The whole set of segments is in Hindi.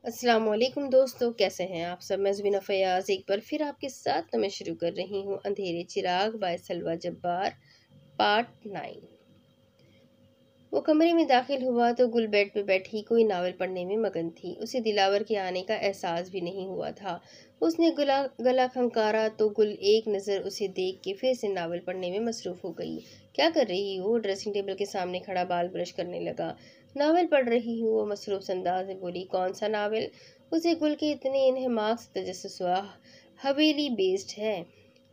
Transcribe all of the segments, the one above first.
अस्सलामुअलैकुम दोस्तों, कैसे हैं आप सब। मैं ज़ुबीना फ़याज़ एक बार फिर आपके साथ तो मैं शुरू कर रही हूँ अंधेरे चिराग बाय सलवा जब्बार पार्ट 9। वो कमरे में दाखिल हुआ तो गुल बेड पे बैठी कोई नावल पढ़ने में मगन थी। उसे दिलावर के आने का एहसास भी नहीं हुआ था। उसने गला खंकारा तो गुल एक नज़र उसे देख के फिर से नावल पढ़ने में मसरूफ़ हो गई। क्या कर रही हो? ड्रेसिंग टेबल के सामने खड़ा बाल ब्रश करने लगा। नावल पढ़ रही हूँ, वो मसरूफ़ अंदाज में बोली। कौन सा नावल? उसे गुल के इतने इन्हमाक से तजस्सुस हुआ। हवेली बेस्ड है,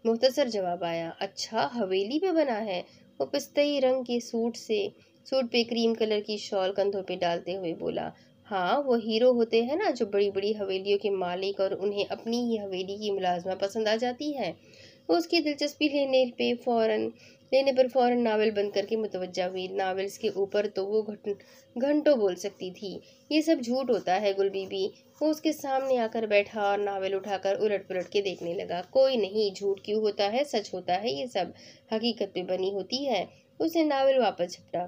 मुख्तसर जवाब आया। अच्छा, हवेली पे बना है? वो पिस्तई रंग के सूट पे क्रीम कलर की शॉल कंधों पे डालते हुए बोला। हाँ, वो हीरो होते हैं ना, जो बड़ी बड़ी हवेलियों के मालिक, और उन्हें अपनी ही हवेली की मुलाजमा पसंद आ जाती है। वो उसकी दिलचस्पी लेने पर फौरन नावल बंद करके मुतवज्जा हुई। नावल्स के ऊपर तो वो घंटों बोल सकती थी। ये सब झूठ होता है गुल बीबी। वो उसके सामने आकर बैठा और नावल उठाकर उलट पुलट के देखने लगा। कोई नहीं, झूठ क्यों होता है, सच होता है। ये सब हकीकत पे बनी होती है। उसने नावल वापस झपटा।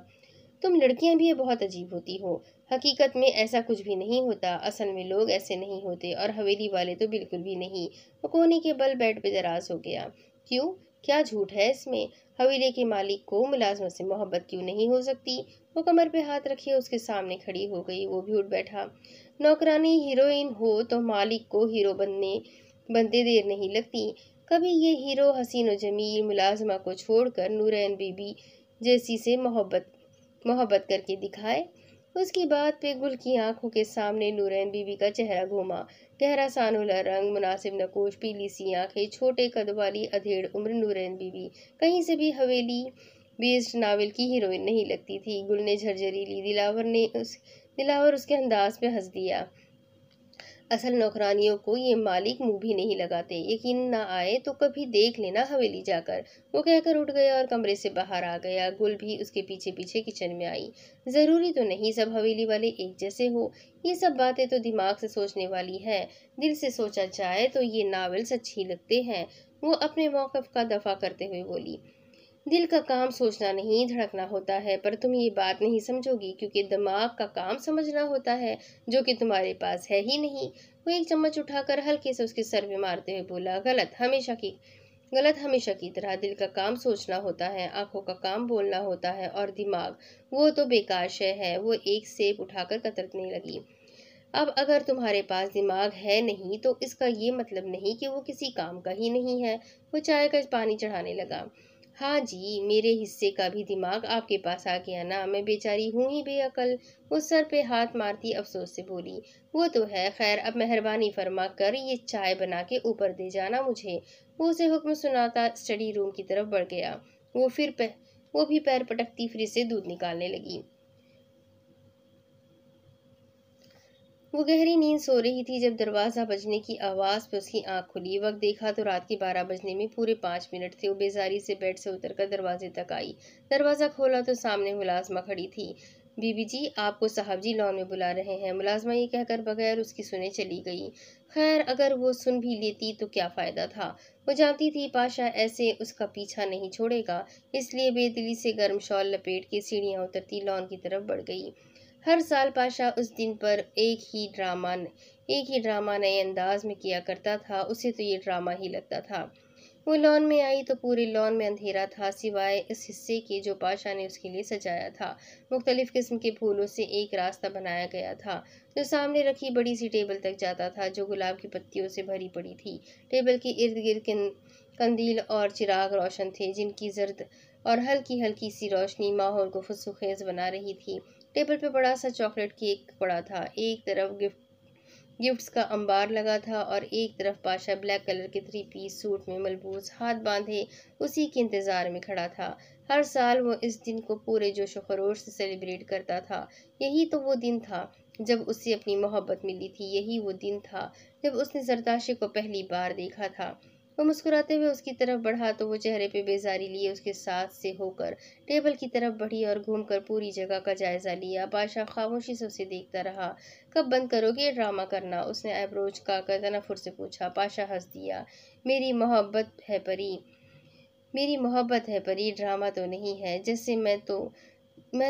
तुम लड़कियां भी बहुत अजीब होती हो। हकीकत में ऐसा कुछ भी नहीं होता। असल में लोग ऐसे नहीं होते, और हवेली वाले तो बिल्कुल भी नहीं। वो कोहनी के बल बेड पे दराज हो गया। क्यों? क्या झूठ है इसमें? हवेली के मालिक को मुलाजमत से मोहब्बत क्यों नहीं हो सकती? वो कमर पे हाथ रखे उसके सामने खड़ी हो गई। वो भी उठ बैठा। नौकरानी हीरोइन हो तो मालिक को हीरो बनते देर नहीं लगती। कभी ये हीरो हसीन और जमील मुलाजमा को छोड़कर नूरैन बीबी जैसी से मोहब्बत करके दिखाए। उसकी बात पे गुल की आंखों के सामने नूरैन बीबी का चेहरा घूमा। गहरा सानुला रंग, मुनासिब नकोश, पीली सी आंखें, छोटे कद वाली अधेड़ उम्र नूरैन बीबी कहीं से भी हवेली बेस्ड नावल की हीरोइन नहीं लगती थी। गुल ने झरझरी ली। दिलावर उसके अंदाज पे हंस दिया। असल नौकरानियों को ये मालिक मुंह भी नहीं लगाते। यकीन ना आए तो कभी देख लेना हवेली जाकर। वो कहकर उठ गया और कमरे से बाहर आ गया। गुल भी उसके पीछे पीछे किचन में आई। जरूरी तो नहीं सब हवेली वाले एक जैसे हो। ये सब बातें तो दिमाग से सोचने वाली है। दिल से सोचा जाए तो ये नावल सच्ची लगते हैं। वो अपने मौक़िफ़ का दफा करते हुए बोली। दिल का काम सोचना नहीं, धड़कना होता है। पर तुम ये बात नहीं समझोगी, क्योंकि दिमाग का काम समझना होता है, जो कि तुम्हारे पास है ही नहीं। वो एक चम्मच उठाकर हल्के से उसके सर में मारते हुए बोला। गलत हमेशा की तरह। दिल का काम सोचना होता है, आंखों का काम बोलना होता है, और दिमाग वो तो बेकार शय है। वो एक सेब उठाकर कतरने लगी। अब अगर तुम्हारे पास दिमाग है नहीं, तो इसका ये मतलब नहीं कि वो किसी काम का ही नहीं है। वो चाय का पानी चढ़ाने लगा। हाँ जी, मेरे हिस्से का भी दिमाग आपके पास आ गया ना। मैं बेचारी हूँ ही बेअकल। वो सर पे हाथ मारती अफसोस से बोली। वो तो है, खैर अब मेहरबानी फरमा कर ये चाय बना के ऊपर दे जाना मुझे। वो उसे हुक्म सुनाता स्टडी रूम की तरफ बढ़ गया। वो भी पैर पटकती फ्रिज से दूध निकालने लगी। वो गहरी नींद सो रही थी जब दरवाज़ा बजने की आवाज़ पे उसकी आंख खुली। वक्त देखा तो रात के 12 बजने में पूरे 5 मिनट थे। वो बेजारी से बेड से उतरकर दरवाजे तक आई। दरवाज़ा खोला तो सामने मुलाजमा खड़ी थी। बीबी जी, आपको साहब जी लॉन में बुला रहे हैं। मुलाजमा ये कहकर बगैर उसकी सुने चली गई। खैर, अगर वो सुन भी लेती तो क्या फ़ायदा था। वो जानती थी पाशा ऐसे उसका पीछा नहीं छोड़ेगा, इसलिए बेदिली से गर्म शॉल लपेट के सीढ़ियाँ उतरती लॉन की तरफ बढ़ गई। हर साल पाशा उस दिन पर एक ही ड्रामा नए अंदाज में किया करता था। उसे तो ये ड्रामा ही लगता था। वो लॉन में आई तो पूरे लॉन में अंधेरा था, सिवाय इस हिस्से के जो पाशा ने उसके लिए सजाया था। मुख्तलिफ किस्म के फूलों से एक रास्ता बनाया गया था, जो सामने रखी बड़ी सी टेबल तक जाता था, जो गुलाब की पत्तियों से भरी पड़ी थी। टेबल के इर्द गिर्द कंदील और चिराग रोशन थे, जिनकी जर्द और हल्की हल्की सी रोशनी माहौल को खुशनुखेज बना रही थी। टेबल पे बड़ा सा चॉकलेट केक पड़ा था। एक तरफ गिफ्ट्स का अंबार लगा था, और एक तरफ पाशा ब्लैक कलर के 3 पीस सूट में मलबूस हाथ बांधे उसी के इंतजार में खड़ा था। हर साल वो इस दिन को पूरे जोशो खरोश से सेलिब्रेट करता था। यही तो वो दिन था जब उसे अपनी मोहब्बत मिली थी। यही वो दिन था जब उसने जरदाशे को पहली बार देखा था। वो मुस्कुराते हुए उसकी तरफ बढ़ा तो वो चेहरे पे बेजारी लिए उसके साथ से होकर टेबल की तरफ बढ़ी और घूमकर पूरी जगह का जायजा लिया। बादशाह खामोशी से उसे देखता रहा। कब बंद करोगे ये ड्रामा करना? उसने आईब्रोज का तनफुर से पूछा। पाशा हंस दिया। मेरी मोहब्बत है परी, ड्रामा तो नहीं है। जैसे मैं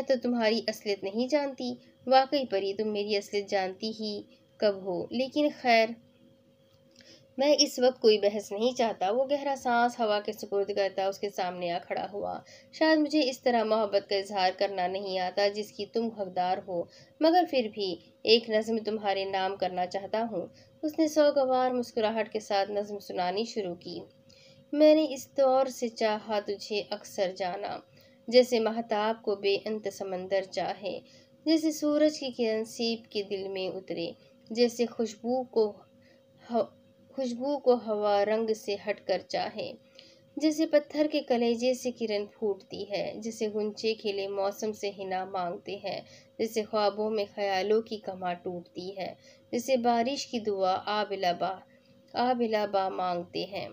तो तुम्हारी असलियत नहीं जानती। वाकई परी, तुम मेरी असलियत जानती ही कब हो, लेकिन खैर मैं इस वक्त कोई बहस नहीं चाहता। वो गहरा सांस हवा के सुपुर्द करता उसके सामने आ खड़ा हुआ। शायद मुझे इस तरह मोहब्बत का इजहार करना नहीं आता जिसकी तुम हकदार हो, मगर फिर भी एक नज्म तुम्हारे नाम करना चाहता हूँ। उसने सौगवार मुस्कुराहट के साथ नज्म सुनानी शुरू की। मैंने इस दौर से चाहा तुझे अक्सर जाना, जैसे महताब को बेअंत समंदर चाहे, जैसे सूरज की किरण सीप के दिल में उतरे, जैसे खुशबू को हवा रंग से हटकर चाहे, जैसे पत्थर के कलेजे से किरण फूटती है, जैसे गुंचे खिले मौसम से हिना मांगते हैं, जैसे ख्वाबों में ख्यालों की कमा टूटती है, जैसे बारिश की दुआ आबिलाबा मांगते हैं।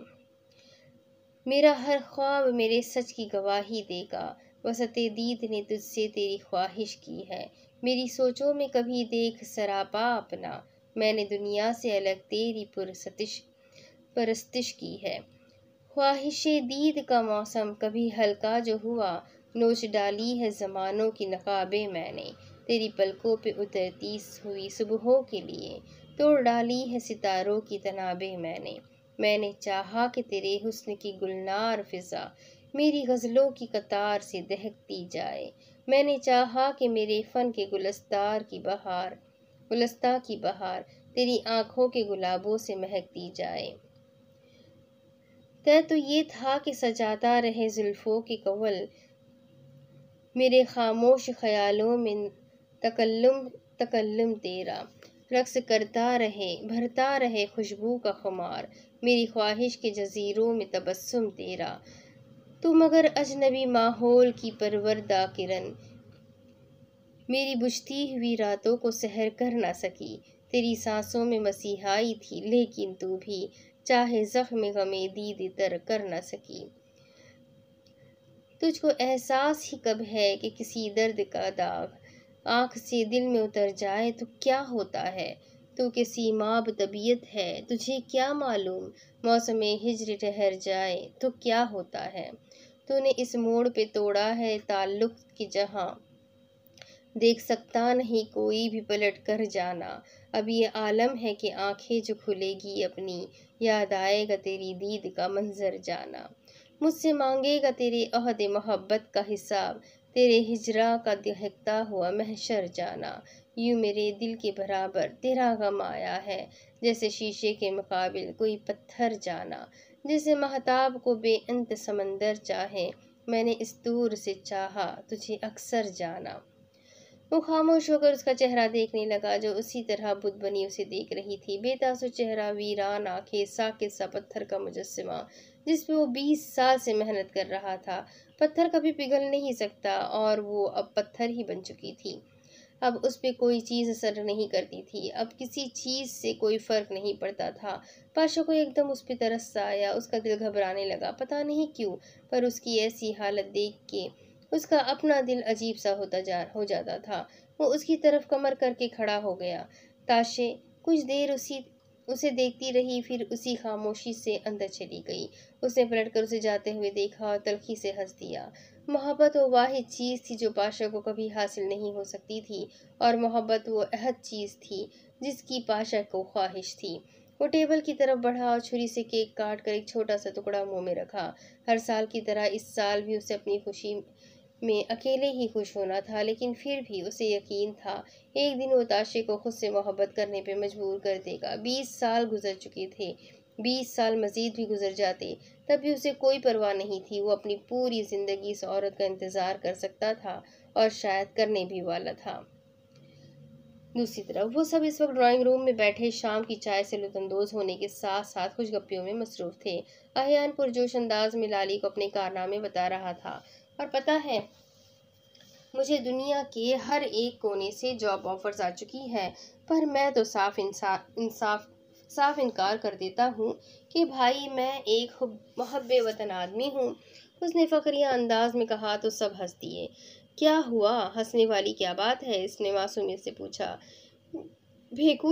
मेरा हर ख्वाब मेरे सच की गवाही देगा, वसते दीद ने तुझसे तेरी ख्वाहिश की है। मेरी सोचों में कभी देख सरापा अपना, मैंने दुनिया से अलग तेरी परस्तिश की है। ख्वाहिशे दीद का मौसम कभी हल्का जो हुआ, नोच डाली है ज़मानों की नकाबे मैंने, तेरी पलकों पे उतरती हुई सुबहों के लिए तोड़ डाली है सितारों की तनाबे मैंने चाहा कि तेरे हुस्न की गुलनार फिजा मेरी गज़लों की कतार से दहकती जाए। मैंने चाहा कि मेरे फ़न के गुलस्ता की बहार तेरी आंखों के गुलाबों से महकती जाए। तय तो ये था कि सजाता रहे जुल्फों के कवल मेरे खामोश ख्यालों में तकल्लुम तेरा, रक्स करता रहे भरता रहे खुशबू का खुमार मेरी ख्वाहिश के जजीरों में तबस्सुम तेरा। तू मगर अजनबी माहौल की परवरदा किरण मेरी बुझती हुई रातों को सहर कर न सकी। तेरी सांसों में मसीहाई थी, लेकिन तू भी चाहे जख्म गमे दीद तर कर न सकी। तुझको एहसास ही कब है कि किसी दर्द का दाग आँख से दिल में उतर जाए तो क्या होता है। तू किसी माब तबीयत है, तुझे क्या मालूम मौसम हिज्र ठहर जाए तो क्या होता है। तूने इस मोड़ पे तोड़ा है ताल्लुक की जहां देख सकता नहीं कोई भी पलट कर जाना। अब ये आलम है कि आंखें जो खुलेगी अपनी याद आएगा तेरी दीद का मंजर जाना। मुझसे मांगेगा तेरे अहद मोहब्बत का हिसाब, तेरे हिजरा का दहकता हुआ महशर जाना। यूं मेरे दिल के बराबर तेरा गम आया है, जैसे शीशे के मुकाबिल कोई पत्थर जाना, जैसे महताब को बेअंत समंदर चाहे, मैंने इस दूर से चाहा तुझे अक्सर जाना। वो खामोश होकर उसका चेहरा देखने लगा, जो उसी तरह बुत बनी उसे देख रही थी। बेतासुर चेहरा, वीरान आंखें, साकित सा पत्थर का मुजस्समा जिस पे वो 20 साल से मेहनत कर रहा था। पत्थर कभी पिघल नहीं सकता और वो अब पत्थर ही बन चुकी थी। अब उस पे कोई चीज़ असर नहीं करती थी, अब किसी चीज़ से कोई फर्क नहीं पड़ता था। पाशा को एकदम उस पे तरस सा आया, उसका दिल घबराने लगा, पता नहीं क्यों, पर उसकी ऐसी हालत देख के उसका अपना दिल अजीब सा हो जाता था। वो उसकी तरफ कमर करके खड़ा हो गया। ताशे कुछ देर उसे देखती रही, फिर उसी खामोशी से अंदर चली गई। उसने पलटकर उसे जाते हुए देखा और तल्खी से हंस दिया। मोहब्बत वो वाहिद चीज़ थी जो पाशा को कभी हासिल नहीं हो सकती थी, और मोहब्बत वो अहद चीज़ थी जिसकी पाशा को ख्वाहिश थी। वो टेबल की तरफ बढ़ा और छुरी से केक काट कर एक छोटा सा टुकड़ा मुंह में रखा। हर साल की तरह इस साल भी उसे अपनी खुशी में अकेले ही खुश होना था, लेकिन फिर भी उसे यकीन था एक दिन वो ताशे को खुद से मोहब्बत करने पे मजबूर कर देगा। 20 साल गुजर चुके थे, 20 साल मजीद भी गुजर जाते, तब भी उसे कोई परवाह नहीं थी। वो अपनी पूरी जिंदगी इस औरत का इंतजार कर सकता था, और शायद करने भी वाला था। दूसरी तरफ वो सब इस वक्त ड्राइंग रूम में बैठे शाम की चाय से लुत्फानंदोज होने के साथ साथ खुशगप्पियों में मसरूफ थे। अहियान पुरजोश अंदाज में लाली को अपने कारनामे बता रहा था। और पता है, मुझे दुनिया के हर एक कोने से जॉब ऑफर्स आ चुकी है, पर मैं तो साफ इनकार कर देता हूँ कि भाई मैं एक मुहब्बे वतन आदमी हूँ। उसने फखरिया अंदाज में कहा तो सब हंस दिए। क्या हुआ, हंसने वाली क्या बात है, इसने मासूमियत से पूछा। फेंको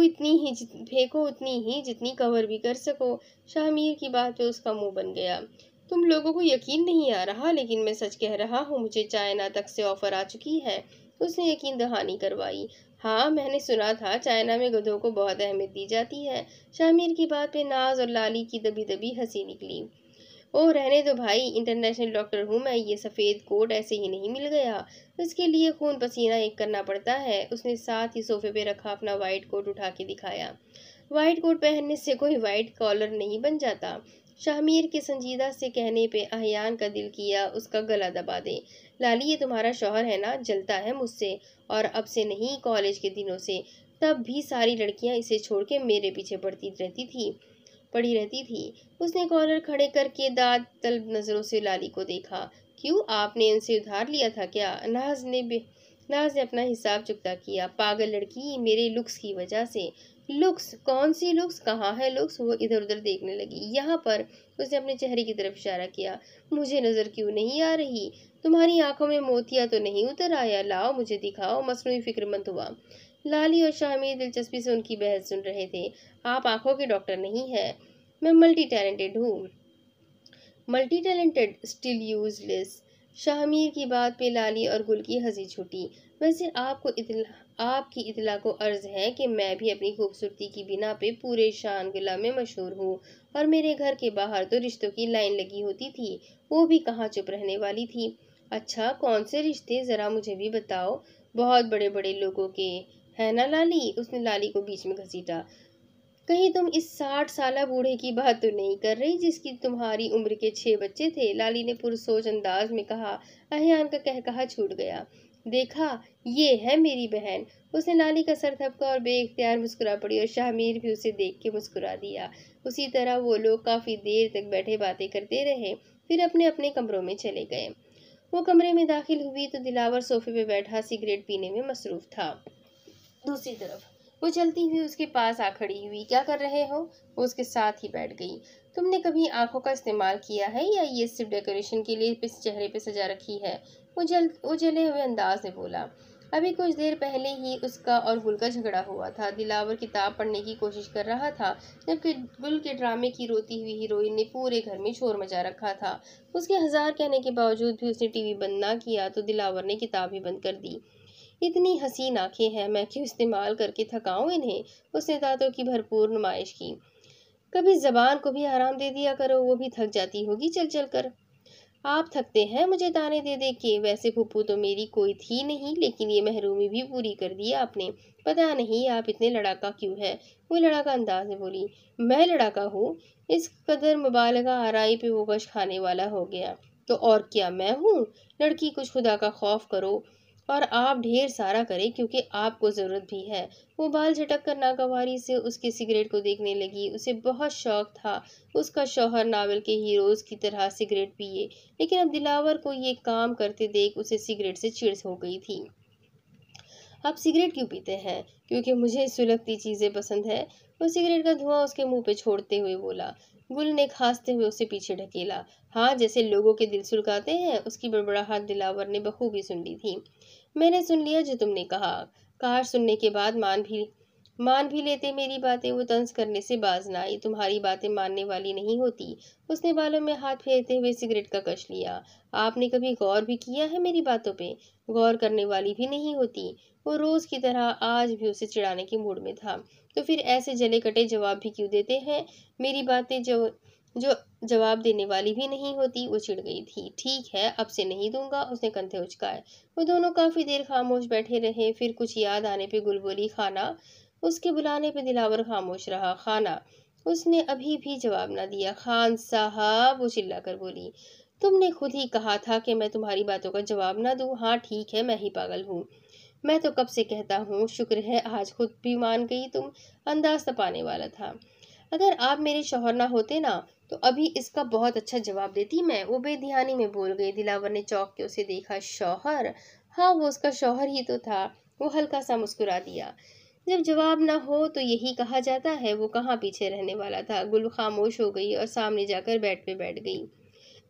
उतनी ही जितनी कवर भी कर सको। शाहमीर की बात पे उसका मुंह बन गया। तुम लोगों को यकीन नहीं आ रहा, लेकिन मैं सच कह रहा हूँ, मुझे चाइना तक से ऑफर आ चुकी है। उसने यकीन दहानी करवाई। हाँ, मैंने सुना था चाइना में गधों को बहुत अहमियत दी जाती है। शामिर की बात पे नाज और लाली की दबी दबी हंसी निकली। ओह रहने दो भाई, इंटरनेशनल डॉक्टर हूँ मैं, ये सफ़ेद कोट ऐसे ही नहीं मिल गया। इसके लिए खून पसीना एक करना पड़ता है। उसने साथ ही सोफे पे रखा अपना वाइट कोट उठा के दिखाया। वाइट कोट पहनने से कोई वाइट कॉलर नहीं बन जाता। शाहमीर के संजीदा से कहने पे अहयान का दिल किया उसका गला दबा दे। लाली, ये तुम्हारा शौहर है ना, जलता है मुझसे। और अब से नहीं, कॉलेज के दिनों से। तब भी सारी लड़कियां इसे छोड़ के मेरे पीछे पड़ी रहती थी। उसने कॉलर खड़े करके दांत तलब नजरों से लाली को देखा। क्यों, आपने इनसे उधार लिया था क्या? नाज ने अपना हिसाब चुकता किया। पागल लड़की, मेरे लुक्स की वजह से। लुक्स? कौन सी लुक्स? कहाँ है लुक्स? वो इधर उधर देखने लगी। यहाँ पर। उसने अपने चेहरे की तरफ इशारा किया। मुझे नजर क्यों नहीं आ रही? तुम्हारी आंखों में मोतिया तो नहीं उतर आया? लाओ मुझे दिखाओ। मसनूई फिक्रमंद हुआ। लाली और शामी दिलचस्पी से उनकी बहस सुन रहे थे। आप आंखों के डॉक्टर नहीं है, मैं मल्टी टैलेंटेड हूँ। Multi talented still useless. Shahmir की बात पे लाली और गुल की हंसी छूटी। वैसे आपकी इतला को अर्ज है कि मैं भी अपनी खूबसूरती की बिना पे पूरे शानगिला में मशहूर हूँ। और मेरे घर के बाहर तो रिश्तों की लाइन लगी होती थी, वो भी कहाँ चुप रहने वाली थी। अच्छा, कौन से रिश्ते, जरा मुझे भी बताओ। बहुत बड़े बड़े लोगों के, है ना लाली? उसने लाली को बीच में घसीटा। कहीं तुम इस 60 साला बूढ़े की बात तो नहीं कर रही जिसकी तुम्हारी उम्र के 6 बच्चे थे? लाली ने पुरसोच अंदाज में कहा। अहियान का कहकहा छूट गया। देखा, ये है मेरी बहन। उसने लाली का सर थपका और बेइख्तियार मुस्कुरा पड़ी और शाहमीर भी उसे देख के मुस्कुरा दिया। उसी तरह वो लोग काफी देर तक बैठे बातें करते रहे, फिर अपने अपने कमरों में चले गए। वो कमरे में दाखिल हुई तो दिलावर सोफे पे बैठा सिगरेट पीने में मसरूफ था। दूसरी तरफ वो चलती हुई उसके पास आ खड़ी हुई। क्या कर रहे हो? वो उसके साथ ही बैठ गई। तुमने कभी आंखों का इस्तेमाल किया है या ये सिर्फ डेकोरेशन के लिए चेहरे पे सजा रखी है? वो जले हुए अंदाज में बोला। अभी कुछ देर पहले ही उसका और गुल का झगड़ा हुआ था। दिलावर किताब पढ़ने की कोशिश कर रहा था, जबकि गुल के ड्रामे की रोती हुई हीरोइन ने पूरे घर में शोर मचा रखा था। उसके 1000 कहने के बावजूद भी उसने टीवी बंद ना किया तो दिलावर ने किताब ही बंद कर दी। इतनी हसीन आंखें हैं, मैं क्यों इस्तेमाल करके थकाऊं इन्हें? उसने दांतों की भरपूर नुमाइश की। कभी जबान को भी आराम दे दिया करो, वो भी थक जाती होगी चल चल कर। आप थकते हैं मुझे ताने दे दे के। वैसे फूफू तो मेरी कोई थी नहीं, लेकिन ये महरूमी भी पूरी कर दी आपने। पता नहीं आप इतने लड़ाका क्यों है? वो लड़ाका अंदाज में बोली। मैं लड़ाका हूँ? इस कदर मुबालगा आराई पे वो गश खाने वाला हो गया। तो और क्या मैं हूँ? लड़की, कुछ खुदा का खौफ करो। और आप ढेर सारा करें, क्योंकि आपको जरूरत भी है। वो बाल झटक कर नागवारी से उसके सिगरेट को देखने लगी। उसे बहुत शौक था उसका शौहर नावल के हीरोज की तरह सिगरेट पिए, लेकिन अब दिलावर को ये काम करते देख उसे सिगरेट से चिढ़ हो गई थी। आप सिगरेट क्यों पीते हैं? क्योंकि मुझे सुलगती चीजें पसंद है। वो सिगरेट का धुआं उसके मुंह पे छोड़ते हुए बोला। गुल ने खांसते हुए उसे पीछे ढकेला। हाँ, जैसे लोगों के दिल सुलगाते हैं। उसकी बड़बड़ाहट दिलावर ने बखूबी सुन ली थी। मैंने सुन लिया जो तुमने कहा। कार सुनने के बाद मान भी लेते मेरी बातें। वो तंज करने से बाज ना आई। तुम्हारी बातें मानने वाली नहीं होती। उसने बालों में हाथ फेरते हुए सिगरेट का कश लिया। आपने कभी गौर भी किया है मेरी बातों पे? गौर करने वाली भी नहीं होती। वो रोज की तरह आज भी उसे चिढ़ाने के मूड में था। तो फिर ऐसे जले कटे जवाब भी क्यों देते हैं? मेरी बातें जो जो जवाब देने वाली भी नहीं होती। वो चिढ़ गई थी। ठीक है, अब से नहीं दूंगा। उसने कंधे उचकाए। वो दोनों काफी देर खामोश बैठे रहे। फिर कुछ याद आने पे गुल बोली, खाना। उसके बुलाने पे दिलावर खामोश रहा। खाना। उसने अभी भी जवाब ना दिया। खान साहब, वो चिल्ला कर बोली। तुमने खुद ही कहा था कि मैं तुम्हारी बातों का जवाब ना दूं। हाँ ठीक है, मैं ही पागल हूँ। मैं तो कब से कहता हूँ, शुक्र है आज खुद भी मान गई तुम। अंदाज तपाने वाला था। अगर आप मेरे शौहर ना होते ना, तो अभी इसका बहुत अच्छा जवाब देती मैं। वो बेध्यानी में बोल गई। दिलावर ने चौंक के उसे देखा। शौहर? हाँ, वो उसका शौहर ही तो था। वो हल्का सा मुस्कुरा दिया। जब जवाब ना हो तो यही कहा जाता है। वो कहाँ पीछे रहने वाला था। गुल खामोश हो गई और सामने जाकर बेड पे बैठ गई।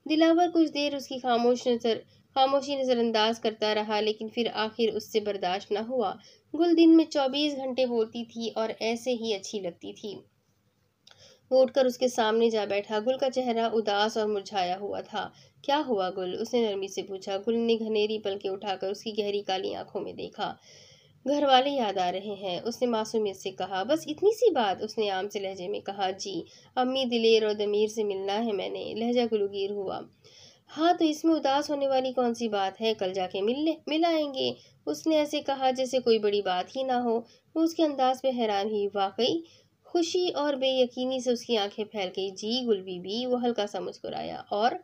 दिलावर कुछ देर उसकी खामोशी नजरअंदाज करता रहा, लेकिन फिर आखिर उससे बर्दाश्त न हुआ। गुल दिन में 24 घंटे बोलती थी और ऐसे ही अच्छी लगती थी। वो उठकर उसके सामने जा बैठा। गुल का चेहरा उदास और मुरझाया हुआ था। क्या हुआ गुल? उसने नरमी से पूछा। गुल ने घनेरी पलकें उठाकर उसकी गहरी काली आंखों में देखा। घर वाले याद आ रहे हैं, उसने मासूमियत से कहा। बस इतनी सी बात? उसने आम से लहजे में कहा। जी, अम्मी दिलेर और दमीर से मिलना है मैंने। लहजा गुलगीर हुआ। हाँ, तो इसमें उदास होने वाली कौन सी बात है? कल जाके मिल आएंगे। उसने ऐसे कहा जैसे कोई बड़ी बात ही ना हो। वो उसके अंदाज पे हैरान हुई। वाकई? खुशी और बेयकीनी से उसकी आंखें फैल गई। जी गुल बीबी, वो हल्का सा मुस्कुराया। और?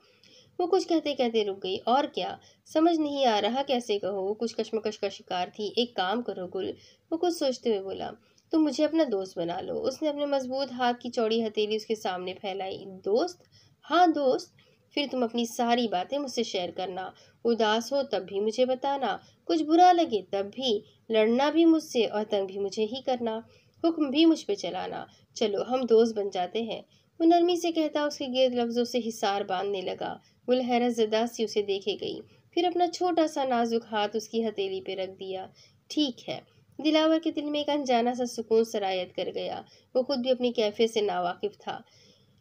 वो कुछ कहते कहते रुक गई। और क्या? समझ नहीं आ रहा कैसे कहो। वो कुछ कश्मकश का शिकार थी। एक काम करो गुल, वो कुछ सोचते हुए बोला, तुम मुझे अपना दोस्त बना लो। उसने अपने मजबूत हाथ की चौड़ी हथेली उसके सामने फैलाई। दोस्त? हाँ दोस्त। फिर तुम अपनी सारी बातें मुझसे शेयर करना। उदास हो तब भी मुझे बताना, कुछ बुरा लगे तब भी, लड़ना भी मुझसे और तंग भी मुझे ही करना, हुक्म भी मुझ पे चलाना। चलो हम दोस्त बन जाते हैं। वो नरमी से कहता उसके गिर्द लफ्जों से हिसार बांधने लगा। गुल हैरत ज़दा सी उसे देखे गई, फिर अपना छोटा सा नाजुक हाथ उसकी हथेली पे रख दिया। ठीक है। दिलावर के दिल में एक अनजाना सा सुकून सरायत कर गया। वो खुद भी अपनी कैफियत से नावाकिफ था,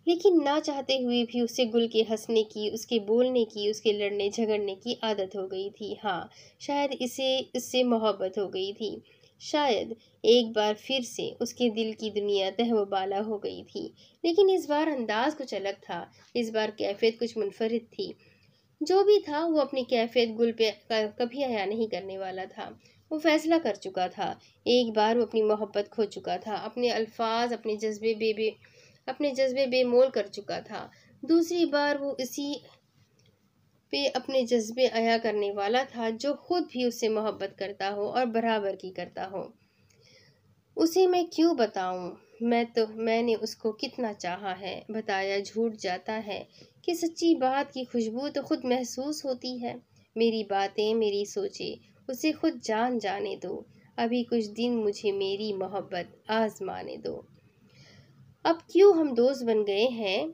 लेकिन ना चाहते हुए भी उसे गुल के हंसने की, उसके बोलने की, उसके लड़ने झगड़ने की आदत हो गई थी। हाँ, शायद इसे इससे मोहब्बत हो गई थी। शायद एक बार फिर से उसके दिल की दुनिया तहवबाला हो गई थी। लेकिन इस बार अंदाज कुछ अलग था। इस बार कैफियत कुछ मुनफरिद थी। जो भी था वो अपनी कैफियत गुल पे कभी अया नहीं करने वाला था। वो फैसला कर चुका था। एक बार वो अपनी मोहब्बत खो चुका था, अपने अल्फाज, अपने जज्बे बेमोल कर चुका था। दूसरी बार वो इसी पे अपने जज्बे अया करने वाला था, जो खुद भी उससे मोहब्बत करता हो और बराबर की करता हो। उसे मैं क्यों बताऊं? मैंने उसको कितना चाहा है, बताया झूठ जाता है कि सच्ची बात की खुशबू तो खुद महसूस होती है। मेरी बातें, मेरी सोचें उसे खुद जाने दो। अभी कुछ दिन मुझे मेरी मोहब्बत आजमाने दो। अब क्यों हम दोस्त बन गए हैं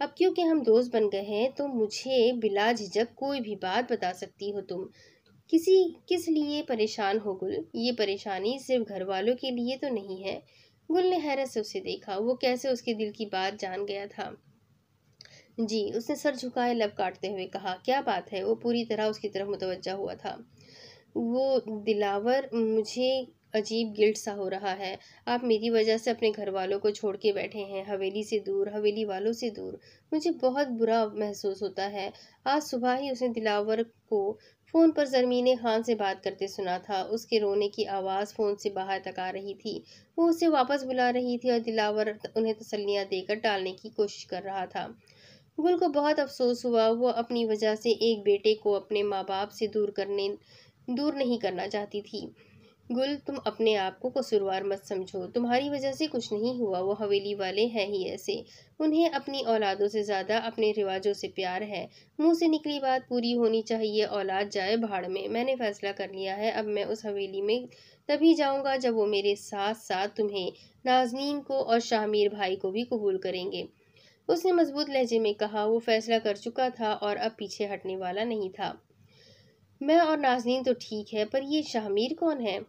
अब क्योंकि हम दोस्त बन गए हैं तो मुझे बिला झिझक कोई भी बात बता सकती हो तुम। किस लिए परेशान हो गुल? ये परेशानी सिर्फ घर वालों के लिए तो नहीं है। गुल ने हैरत से उसे देखा। वो कैसे उसके दिल की बात जान गया था। जी, उसने सर झुकाए लब काटते हुए कहा। क्या बात है? वो पूरी तरह उसकी तरफ मुतवज्जा हुआ था। वो दिलावर, मुझे अजीब गिल्ट सा हो रहा है। आप मेरी वजह से अपने घर वालों को छोड़ के बैठे हैं, हवेली से दूर, हवेली वालों से दूर। मुझे बहुत बुरा महसूस होता है। आज सुबह ही उसने दिलावर को फ़ोन पर ज़रमीन खान से बात करते सुना था। उसके रोने की आवाज़ फ़ोन से बाहर तक आ रही थी। वो उसे वापस बुला रही थी और दिलावर उन्हें तसल्लियाँ देकर टालने की कोशिश कर रहा था। गुल को बहुत अफसोस हुआ। वो अपनी वजह से एक बेटे को अपने माँ बाप से दूर नहीं करना चाहती थी। गुल, तुम अपने आप को कसूरवार मत समझो। तुम्हारी वजह से कुछ नहीं हुआ। वो हवेली वाले हैं ही ऐसे। उन्हें अपनी औलादों से ज़्यादा अपने रिवाजों से प्यार है। मुंह से निकली बात पूरी होनी चाहिए। औलाद जाए भाड़ में। मैंने फैसला कर लिया है। अब मैं उस हवेली में तभी जाऊंगा जब वो मेरे साथ साथ तुम्हें, नाजनीन को और शाहमीर भाई को भी कबूल करेंगे। उसने मजबूत लहजे में कहा। वो फैसला कर चुका था और अब पीछे हटने वाला नहीं था। मैं और नाजनीन तो ठीक है, पर ये शामिर कौन है?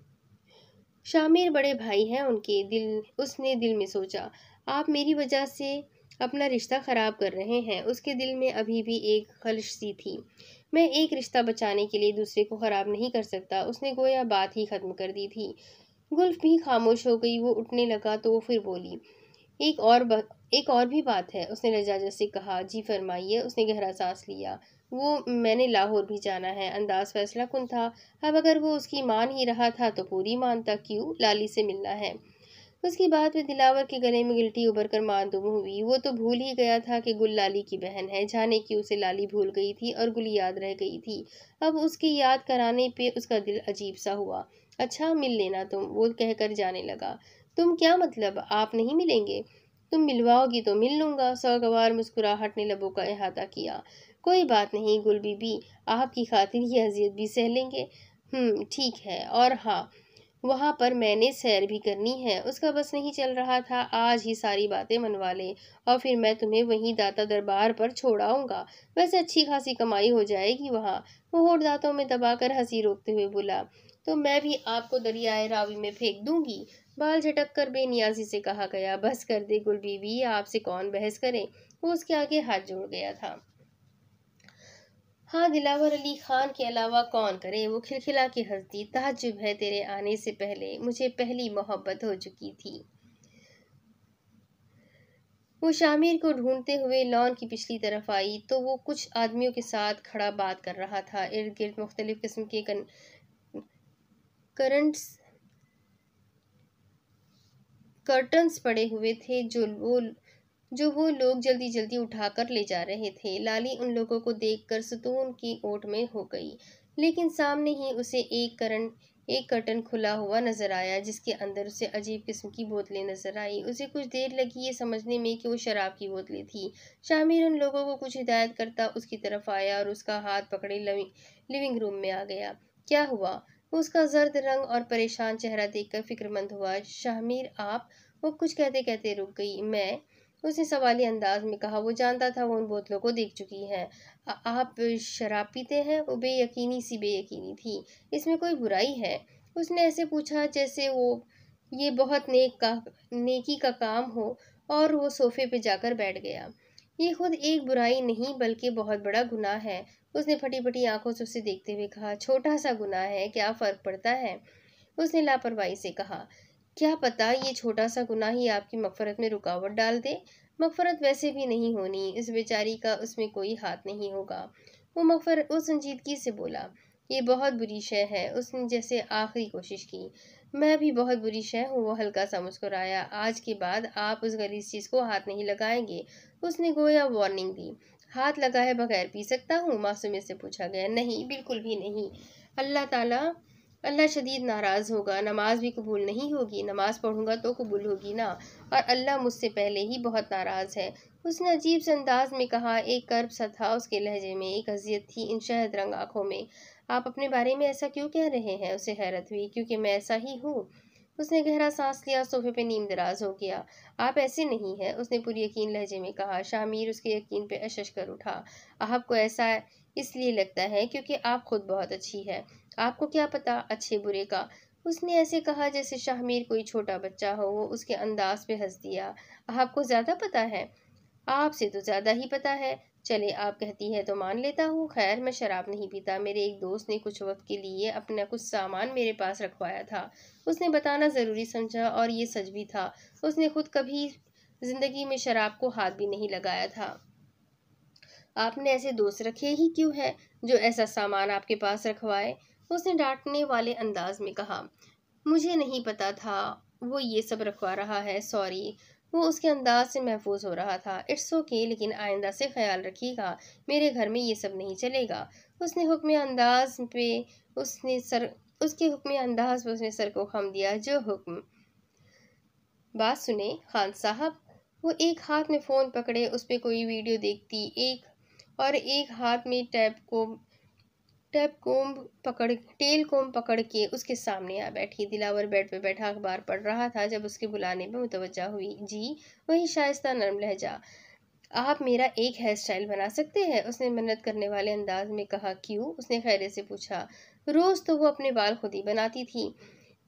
शामिर बड़े भाई हैं उनके। उसने दिल में सोचा। आप मेरी वजह से अपना रिश्ता खराब कर रहे हैं। उसके दिल में अभी भी एक खलश सी थी। मैं एक रिश्ता बचाने के लिए दूसरे को खराब नहीं कर सकता। उसने गोया बात ही खत्म कर दी थी। गुल्फ भी खामोश हो गई। वो उठने लगा तो वो फिर बोली, एक और भी बात है। उसने लजाजत से कहा। जी फरमाइए। उसने गहरा सांस लिया। वो मैंने लाहौर भी जाना है। अंदाज फैसला कुन था। अब अगर वो उसकी मान ही रहा था तो पूरी मानता क्यों? लाली से मिलना है। उसकी बात में दिलावर के गले में गिल्टी उभर कर मासूम हुई। वो तो भूल ही गया था कि गुल लाली की बहन है। जाने की उसे लाली भूल गई थी और गुल याद रह गई थी। अब उसकी याद कराने पे उसका दिल अजीब सा हुआ। अच्छा मिल लेना तुम, वो कहकर जाने लगा। तुम क्या मतलब? आप नहीं मिलेंगे? तुम मिलवाओगी तो मिल लूंगा। सौगवार मुस्कुराहट ने लबों का अहाता किया। कोई बात नहीं गुल बीबी, आपकी खातिर ये अजियत भी सह लेंगे। ठीक है। और हाँ, वहां पर मैंने सैर भी करनी है। उसका बस नहीं चल रहा था। आज ही सारी बातें मनवा ले और फिर मैं तुम्हें वहीं दाता दरबार पर छोड़ आऊंगा। वैसे अच्छी खासी कमाई हो जाएगी वहां। वो होठ दांतों में दबाकर हंसी रोकते हुए बोला। तो मैं भी आपको दरियाए रावी में फेंक दूंगी। बाल झटक कर बेनियाजी से कहा गया। बस कर दे गुल बीवी, आपसे कौन बहस करे। वो उसके आगे हाथ जोड़ गया था। हाँ, दिलावर अली खान के अलावा कौन करे, वो खिलखिला के हंस दी। ताज्जुब है तेरे आने से पहले मुझे पहली मोहब्बत हो चुकी थी। वो शामिर को ढूंढते हुए लॉन की पिछली तरफ आई तो वो कुछ आदमियों के साथ खड़ा बात कर रहा था। इर्द गिर्द मुख्तलिफ किस्म के करंट्स कर्टन्स पड़े हुए थे जो वो लोग जल्दी जल्दी उठाकर ले जा रहे थे। लाली उन लोगों को देखकर सुकून की ओट में हो गई, लेकिन सामने ही उसे एक कर्टन खुला हुआ नजर आया जिसके अंदर उसे अजीब किस्म की बोतलें नजर आई। उसे कुछ देर लगी ये समझने में कि वो शराब की बोतलें थी। शामिर उन लोगों को कुछ हिदायत करता उसकी तरफ आया और उसका हाथ पकड़े लिविंग रूम में आ गया। क्या हुआ? उसका जर्द रंग और परेशान चेहरा देखकर फिक्रमंद हुआ। शामिर आप? वो कुछ कहते कहते रुक गई। मैं? उसने सवाली अंदाज में कहा। वो जानता था वो उन बोतलों को देख चुकी है। आप शराब पीते हैं? वो बेयकीनी सी बेयकीनी थी। इसमें कोई बुराई है? उसने ऐसे पूछा जैसे वो ये बहुत नेकी का काम हो, और वो सोफे पे जाकर बैठ गया। ये खुद एक बुराई नहीं बल्कि बहुत बड़ा गुनाह है। उसने फटी फटी आंखों से उसे देखते हुए कहा। छोटा सा गुनाह है, क्या फर्क पड़ता है? उसने लापरवाही से कहा। क्या पता ये छोटा सा गुनाह ही आपकी मगफरत में रुकावट डाल दे। मगफरत वैसे भी नहीं होनी, इस बेचारी का उसमें कोई हाथ नहीं होगा। वो संजीदगी से बोला। ये बहुत बुरी शय है। उसने जैसे आखिरी कोशिश की। मैं भी बहुत बुरी शय हूँ, वो हल्का सा मुस्कुराया। आज के बाद आप उस गलीज चीज को हाथ नहीं लगाएंगे, उसने गोया वार्निंग दी। हाथ लगाए बगैर पी सकता हूँ? मासूमियत से पूछा गया। नहीं, बिल्कुल भी नहीं। अल्लाह ताला अल्लाह शदीद नाराज़ होगा, नमाज भी कबूल नहीं होगी। नमाज पढ़ूंगा तो कबूल होगी ना, और अल्लाह मुझसे पहले ही बहुत नाराज़ है। उसने अजीब से अंदाज में कहा। एक कर्ब सा था उसके लहजे में, एक अजियत थी इन शहद रंग आंखों में। आप अपने बारे में ऐसा क्यों कह रहे हैं? उसे हैरत हुई। क्योंकि मैं ऐसा ही हूँ। उसने गहरा सांस लिया, सोफे पे नीम दराज हो गया। आप ऐसे नहीं हैं, उसने पूरी यकीन लहजे में कहा। शामिर उसके यकीन पे अशश कर उठा। आपको ऐसा इसलिए लगता है क्योंकि आप खुद बहुत अच्छी है। आपको क्या पता अच्छे बुरे का? उसने ऐसे कहा जैसे शाहमीर कोई छोटा बच्चा हो। वो उसके अंदाज पे हंस दिया। आपको ज्यादा पता है? आपसे तो ज्यादा ही पता है। चले, आप कहती है तो मान लेता हूँ। खैर, मैं शराब नहीं पीता। मेरे एक दोस्त ने कुछ वक्त के लिए अपना कुछ सामान मेरे पास रखवाया था। उसने बताना जरूरी समझा, और ये सच भी था। उसने खुद कभी जिंदगी में शराब को हाथ भी नहीं लगाया था। आपने ऐसे दोस्त रखे ही क्यों है जो ऐसा सामान आपके पास रखवाए? उसने डांटने वाले अंदाज में कहा। मुझे नहीं पता था वो ये सब रखवा रहा है, सॉरी। वो उसके अंदाज से महफूज हो रहा था। इट्स ओके, लेकिन आइंदा से ख्याल रखिएगा, मेरे घर में ये सब नहीं चलेगा। उसने हुक्म अंदाज पे उसने सर उसके हुक्म अंदाज पे उसने सर को खम दिया। जो हुक्म। बात सुने खान साहब। वो एक हाथ में फ़ोन पकड़े उस पे कोई वीडियो देखती, एक हाथ में टेल कोम पकड़ के उसके सामने आ बैठी। दिलावर बेड पे बैठा अखबार पढ़ रहा था जब उसके बुलाने पे मुतवज्जा हुई। जी? वही शाइस्ता नरम लहजा। आप मेरा एक हेयर स्टाइल बना सकते हैं? उसने मिन्नत करने वाले अंदाज में कहा। क्यों? उसने खैरे से पूछा। रोज तो वो अपने बाल खुद ही बनाती थी।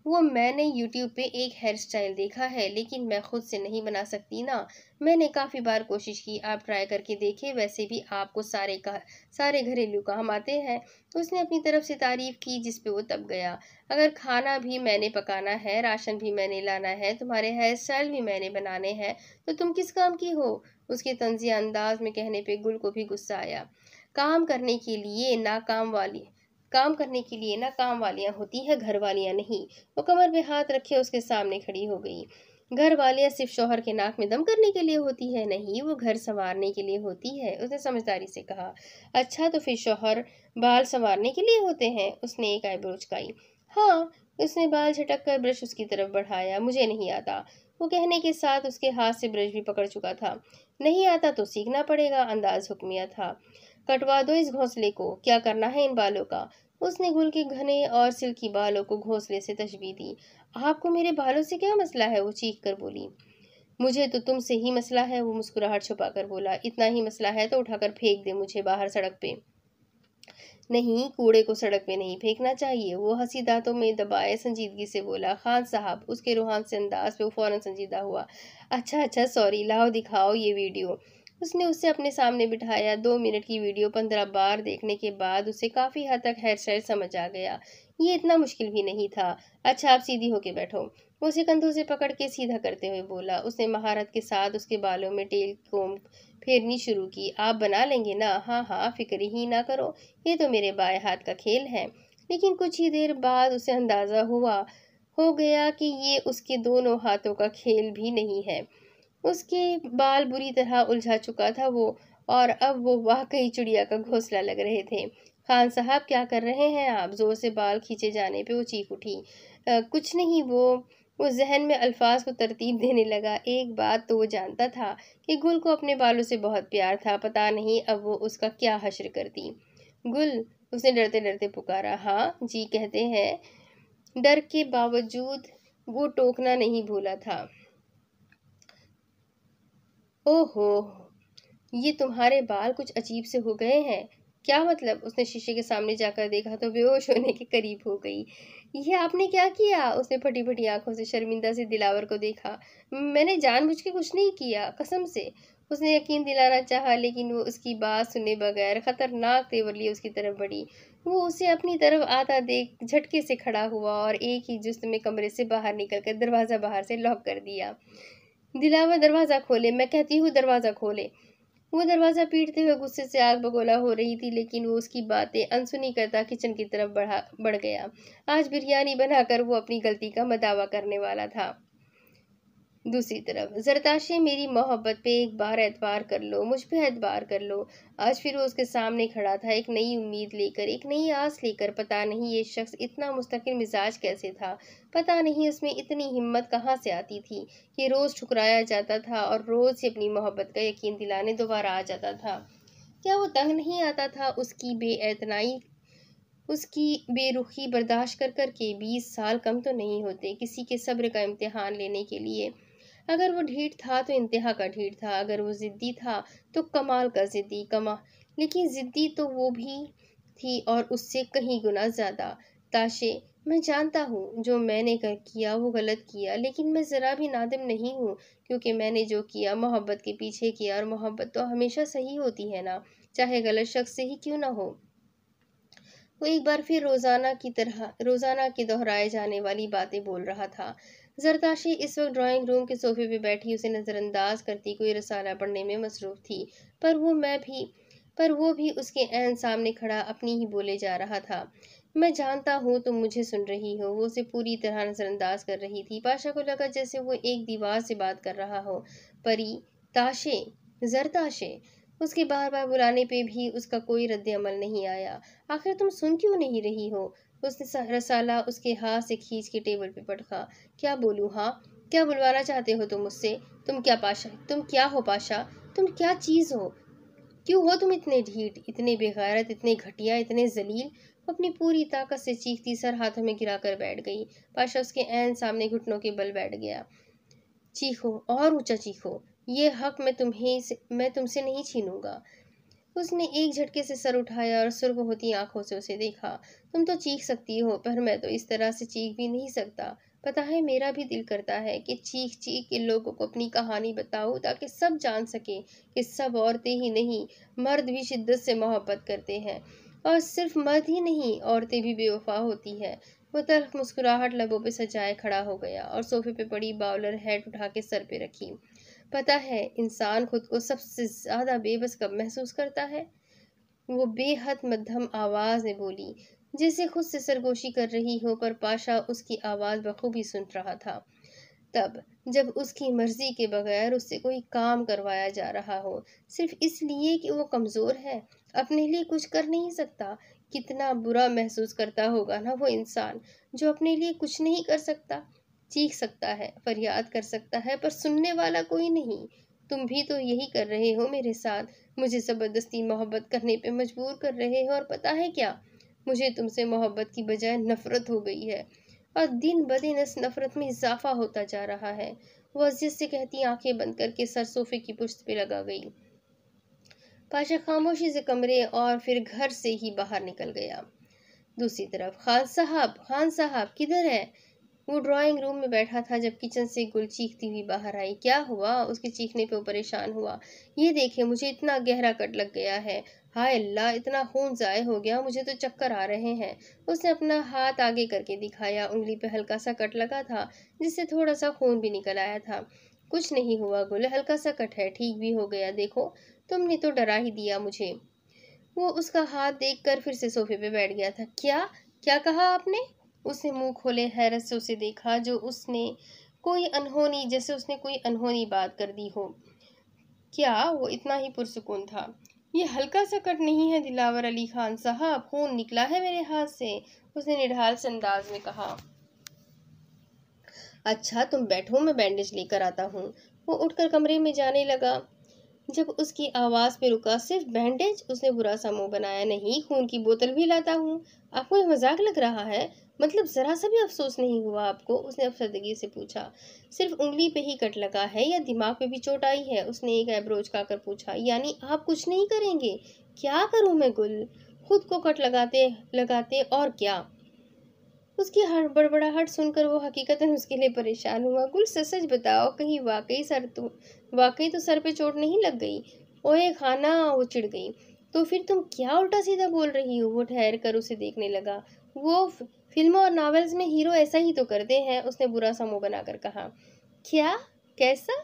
वो मैंने यूट्यूब पे एक हेयर स्टाइल देखा है, लेकिन मैं खुद से नहीं बना सकती ना। मैंने काफ़ी बार कोशिश की, आप ट्राई करके देखे। वैसे भी आपको सारे घरेलू काम आते हैं। उसने अपनी तरफ से तारीफ की जिस पे वो तब गया। अगर खाना भी मैंने पकाना है, राशन भी मैंने लाना है, तुम्हारे हेयर स्टाइल भी मैंने बनाने हैं, तो तुम किस काम की हो? उसके तंजिया अंदाज में कहने पे गुल को भी गुस्सा आया। काम करने के लिए ना काम वालियां होती है, घर वालियां नहीं। वो कमर पे हाथ रखे उसके सामने खड़ी हो गई। घर वालियां सिर्फ शौहर के नाक में दम करने के लिए होती है? नहीं, वो घर संवारने के लिए होती है। उसने समझदारी से कहा। अच्छा, तो फिर शौहर बाल संवारने के लिए होते हैं? उसने एक आईब्रो उचकाई। हाँ। उसने बाल झटक कर ब्रश उसकी तरफ बढ़ाया। मुझे नहीं आता। वो कहने के साथ उसके हाथ से ब्रश भी पकड़ चुका था। नहीं आता तो सीखना पड़ेगा, अंदाज हुक्मिया था। कटवा दो इस घोंसले को। क्या करना है इन बालों का? उसने गुल के घने और सिल्की बालों को घोंसले से तशबीह दी। आपको मेरे बालों से क्या मसला है? वो चीख कर बोली। मुझे तो तुमसे ही मसला है, वो मुस्कुराहट छुपाकर बोला। इतना ही मसला है तो उठाकर फेंक दे मुझे बाहर सड़क पे। नहीं, कूड़े को सड़क पे नहीं फेंकना चाहिए। वो हंसी दांतों में दबाए संजीदगी से बोला। खान साहब, उसके रूहान से अंदाज पे वो फौरन संजीदा हुआ। अच्छा अच्छा, सॉरी, लाओ दिखाओ ये वीडियो। उसने उसे अपने सामने बिठाया। 2 मिनट की वीडियो 15 बार देखने के बाद उसे काफ़ी हद तक हेयर स्टाइल समझ आ गया। ये इतना मुश्किल भी नहीं था। अच्छा, आप सीधी होके बैठो, वो उसे कंधों से पकड़ के सीधा करते हुए बोला। उसने महारत के साथ उसके बालों में टेल कोम फेरनी शुरू की। आप बना लेंगे ना? हाँ हाँ, फिक्र ही ना करो, ये तो मेरे बाएं हाथ का खेल है। लेकिन कुछ ही देर बाद उसे अंदाज़ा हो गया कि ये उसके दोनों हाथों का खेल भी नहीं है। उसके बाल बुरी तरह उलझा चुका था वो, और अब वो वाकई चिड़िया का घोंसला लग रहे थे। खान साहब, क्या कर रहे हैं आप? जोर से बाल खींचे जाने पे वो चीख उठी। कुछ नहीं, वो जहन में अल्फाज को तरतीब देने लगा। एक बात तो वो जानता था कि गुल को अपने बालों से बहुत प्यार था। पता नहीं अब वो उसका क्या हश्र करती। गुल, उसने डरते डरते पुकारा। हाँ जी, कहते हैं। डर के बावजूद वो टोकना नहीं भूला था। ओहो, ये तुम्हारे बाल कुछ अजीब से हो गए हैं। क्या मतलब? उसने शीशे के सामने जाकर देखा तो बेहोश होने के करीब हो गई। ये आपने क्या किया? उसने फटी फटी आंखों से शर्मिंदा से दिलावर को देखा। मैंने जानबूझ के कुछ नहीं किया, कसम से। उसने यकीन दिलाना चाहा, लेकिन वो उसकी बात सुने बगैर खतरनाक तेवर लिए उसकी तरफ बढ़ी। वो उसे अपनी तरफ आता देख झटके से खड़ा हुआ और एक ही जुस्त में कमरे से बाहर निकलकर दरवाजा बाहर से लॉक कर दिया। दिलावर, दरवाजा खोले, मैं कहती हूँ दरवाजा खोले। वो दरवाजा पीटते हुए गुस्से से आग बगोला हो रही थी, लेकिन वो उसकी बातें अनसुनी करता किचन की तरफ बढ़ गया। आज बिरयानी बनाकर वो अपनी गलती का मदावा करने वाला था। दूसरी तरफ, जरताशे, मेरी मोहब्बत पे एक बार एतबार कर लो, मुझ पे एतबार कर लो। आज फिर वो उसके सामने खड़ा था, एक नई उम्मीद लेकर, एक नई आस लेकर। पता नहीं ये शख्स इतना मुस्तकिल मिजाज कैसे था। पता नहीं उसमें इतनी हिम्मत कहाँ से आती थी कि रोज़ ठुकराया जाता था और रोज़ से अपनी मोहब्बत का यकीन दिलाने दोबारा आ जाता था। क्या वो तंग नहीं आता था उसकी बेएतनाई, उसकी बेरुखी बर्दाश्त कर कर के? 20 साल कम तो नहीं होते किसी के सब्र का इम्तिहान लेने के लिए। अगर वो ढीठ था तो इंतहा का ढीठ था, अगर वो ज़िद्दी था तो कमाल का ज़िद्दी। लेकिन ज़िद्दी तो वो भी थी, और उससे कहीं गुना ज़्यादा। ताशे, मैं जानता हूँ जो मैंने कर किया वो गलत किया, लेकिन मैं ज़रा भी नादिम नहीं हूँ, क्योंकि मैंने जो किया मोहब्बत के पीछे किया, और मोहब्बत तो हमेशा सही होती है ना, चाहे गलत शख्स से ही क्यों ना हो। वो एक बार फिर रोज़ाना की दोहराए जाने वाली बातें बोल रहा था। जरताशी इस वक्त ड्राइंग रूम के सोफे पे बैठी उसे नज़रअंदाज करती कोई रसाला पढ़ने में मसरूफ़ थी, पर वो भी उसके ऐन सामने खड़ा अपनी ही बोले जा रहा था। मैं जानता हूँ तुम मुझे सुन रही हो। वो उसे पूरी तरह नज़रअंदाज कर रही थी। पाशा को लगा जैसे वो एक दीवार से बात कर रहा हो। परी, ताशे, जरताशे। उसके बार बार बुलाने पे भी उसका कोई रद्द-ए-अमल नहीं आया। आखिर तुम सुन क्यों नहीं रही हो? उसने रसाला उसके हाथ से खींच के टेबल पे पटका। क्या बोलूँ? हाँ, क्या बुलवाना चाहते हो तुम मुझसे? तुम क्या हो पाशा? तुम क्या चीज़ हो? क्यों हो तुम इतने ढीठ, इतने बेगैरत, इतने घटिया, इतने जलील? वो अपनी पूरी ताकत से चीखती सर हाथों में गिराकर बैठ गई। पाशा उसके ऐन सामने घुटनों के बल बैठ गया। चीखो और ऊंचा चीखो, ये हक मैं तुमसे नहीं छीनूंगा। उसने एक झटके से सर उठाया और सुर्ख होती आंखों से उसे देखा। तुम तो चीख सकती हो, पर मैं तो इस तरह से चीख भी नहीं सकता। पता है, मेरा भी दिल करता है कि चीख चीख के लोगों को अपनी कहानी बताऊं, ताकि सब जान सके कि सब औरतें ही नहीं, मर्द भी शिद्दत से मोहब्बत करते हैं। और सिर्फ मर्द ही नहीं, औरतें भी बेवफा होती है। वो तल्ख मुस्कुराहट लबों पे सजाए खड़ा हो गया और सोफे पे पड़ी बाउलर हैट उठा के सर पे रखी। पता है इंसान खुद को सबसे ज्यादा बेबस कब महसूस करता है? वो बेहद मध्यम आवाज में बोली, जैसे खुद से सरगोशी कर रही हो, पर पाशा उसकी आवाज बखूबी सुन रहा था। तब, जब उसकी मर्जी के बगैर उससे कोई काम करवाया जा रहा हो, सिर्फ इसलिए कि वो कमजोर है, अपने लिए कुछ कर नहीं सकता। कितना बुरा महसूस करता होगा ना वो इंसान जो अपने लिए कुछ नहीं कर सकता। चीख सकता है, फरियाद कर सकता है, पर सुनने वाला कोई नहीं। तुम भी तो यही कर रहे हो मेरे साथ, मुझे जबरदस्ती मोहब्बत करने पे मजबूर कर रहे हो। और पता है क्या, मुझे तुमसे मोहब्बत की बजाय नफरत हो गई है, और दिन ब दिन इस नफरत में इजाफा होता जा रहा है। वो अजियत से कहती आंखें बंद करके सर सोफे की पुश्त पे लगा गई। पाशा खामोशी से कमरे और फिर घर से ही बाहर निकल गया। दूसरी तरफ, खान साहब किधर है? वो ड्राइंग रूम में बैठा था जब किचन से गुल चीखती हुई बाहर आई। क्या हुआ? उसके चीखने पे वो परेशान हुआ। ये देखिए, मुझे इतना गहरा कट लग गया है। हाय अल्लाह, इतना खून ज़ाय हो गया, मुझे तो चक्कर आ रहे हैं। उसने अपना हाथ आगे करके दिखाया। उंगली पे हल्का सा कट लगा था जिससे थोड़ा सा खून भी निकल आया था। कुछ नहीं हुआ गुल, हल्का सा कट है, ठीक भी हो गया। देखो, तुमने तो डरा ही दिया मुझे। वो उसका हाथ देखकर फिर से सोफे पे बैठ गया था। क्या क्या कहा आपने? उसने मुंह खोले हैरत से उसे देखा, जैसे उसने कोई अनहोनी बात कर दी हो। क्या वो इतना ही पुरसुकून था? ये हल्का सा कट नहीं है दिलावर अली खान साहब, खून निकला है मेरे हाथ से, उसने निढाल से अंदाज में कहा। अच्छा तुम बैठो, मैं बैंडेज लेकर आता हूँ। वो उठकर कमरे में जाने लगा। जब उसकी आवाज पे रुका, सिर्फ बैंडेज? उसने बुरा सा मुंह बनाया। नहीं, खून की बोतल भी लाता हूँ। आपको ये मजाक लग रहा है? मतलब जरा सा भी अफसोस नहीं हुआ आपको? उसने अफसरदगी से पूछा। सिर्फ उंगली पे ही कट लगा है या दिमाग पे भी चोट आई है? उसने एक आईब्रो उचकाकर पूछा। यानी आप कुछ नहीं करेंगे? क्या करूं मैं गुल? खुद को कट लगाते लगाते और क्या? उसकी बड़बड़ाहट सुनकर वो हकीकतन उसके लिए परेशान हुआ। गुल सच सच बताओ, कहीं वाकई तो सर पे चोट नहीं लग गई? ओए खाना, वो चिढ़ गई। तो फिर तुम क्या उल्टा सीधा बोल रही हो? वो ठहर कर उसे देखने लगा। वो फिल्मों और नॉवेल्स में हीरो ऐसा ही तो करते हैं, उसने बुरा सा मुंह बनाकर कहा। क्या? कैसा?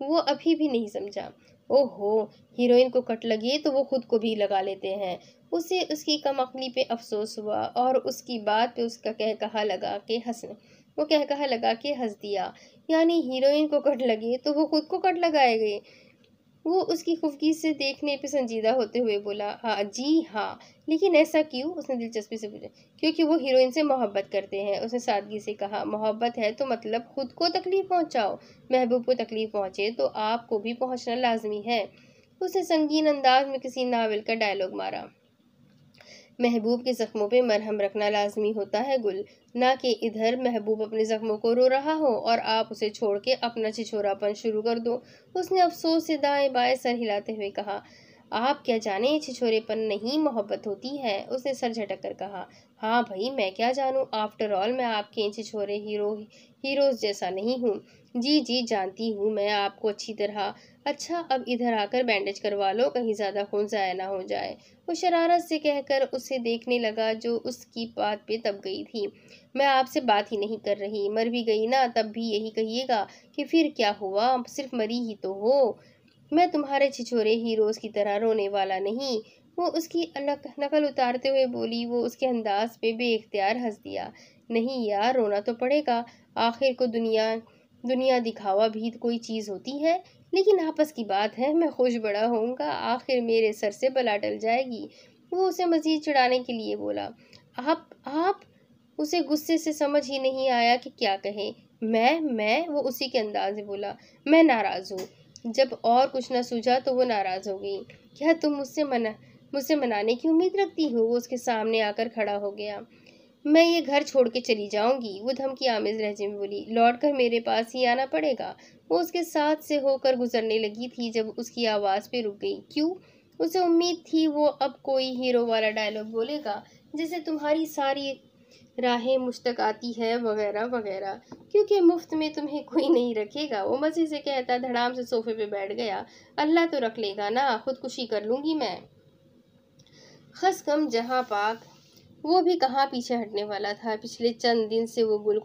वो अभी भी नहीं समझा। ओहो, हीरोइन को कट लगी तो वो खुद को भी लगा लेते हैं। उसे उसकी कमअक्ली पे अफसोस हुआ और उसकी बात पे उसका कहकहा लगा के हंस दिया। यानी हीरोइन को कट लगी तो वो खुद को कट लगाएगी? वो उसकी खुफगी से देखने पे संजीदा होते हुए बोला। हाँ जी हाँ, लेकिन ऐसा क्यों? उसने दिलचस्पी से पूछा। क्योंकि वो हीरोइन से मोहब्बत करते हैं, उसने सादगी से कहा। मोहब्बत है तो मतलब खुद को तकलीफ पहुंचाओ। महबूब को तकलीफ पहुंचे तो आपको भी पहुंचना लाजमी है। उसने संगीन अंदाज में किसी नावल का डायलॉग मारा। महबूब के जख्मों पे मरहम रखना लाजमी होता है गुल, ना कि इधर महबूब अपने जख्मों को रो रहा हो और आप उसे छोड़ के अपना छिछोरापन शुरू कर दो। उसने अफसोस से दाएं बाएं सर हिलाते हुए कहा। आप क्या जाने, छिछोरेपन नहीं मोहब्बत होती है, उसने सर झटक कर कहा। हाँ भाई, मैं क्या जानूं, आफ्टर ऑल मैं आपके छिछोरे हीरोज जैसा नहीं हूँ। जी जी जानती हूँ मैं आपको अच्छी तरह। अच्छा अब इधर आकर बैंडेज करवा लो, कहीं ज्यादा खून जाया ना हो जाए। वो शरारत से कहकर उसे देखने लगा जो उसकी बात पे तब गई थी। मैं आपसे बात ही नहीं कर रही, मर भी गई ना तब भी यही कहिएगा कि फिर क्या हुआ, सिर्फ मरी ही तो हो। मैं तुम्हारे छिछोरे हीरोज की तरह रोने वाला नहीं। वो उसकी नकल उतारते हुए बोली। वो उसके अंदाज पे बेइख्तियार हंस दिया। नहीं यार, रोना तो पड़ेगा। आखिर को दुनिया दुनिया दिखावा भी कोई चीज होती है। लेकिन आपस की बात है, मैं खुश बड़ा होऊंगा, आखिर मेरे सर से बला टल जाएगी। वो उसे मजीद चिढ़ाने के लिए बोला। आप उसे गुस्से से समझ ही नहीं आया कि क्या कहे। मैं वो उसी के अंदाज में बोला। मैं नाराज हूँ। जब और कुछ न सूझा तो वो नाराज हो गई। क्या तुम मुझसे मनाने की उम्मीद रखती हो? वो उसके सामने आकर खड़ा हो गया। मैं ये घर छोड़ के चली जाऊंगी, वो धमकी आमेज लहजे में बोली। लौट कर मेरे पास ही आना पड़ेगा। वो उसके साथ से होकर गुजरने लगी थी जब उसकी आवाज पे रुक गई। क्यों? उसे उम्मीद थी वो अब कोई हीरो वाला डायलॉग बोलेगा, जैसे तुम्हारी सारी राहें मुझ तक आती है वगैरह वगैरह, क्योंकि मुफ्त में तुम्हें कोई नहीं रखेगा। वो मजे से कहता धड़ाम से सोफे पे बैठ गया। अल्लाह तो रख लेगा ना, खुदकुशी कर लूंगी मैं। खस कम जहां पाक, वो भी कहाँ पीछे हटने वाला था। पिछले चंद दिन से वो गुल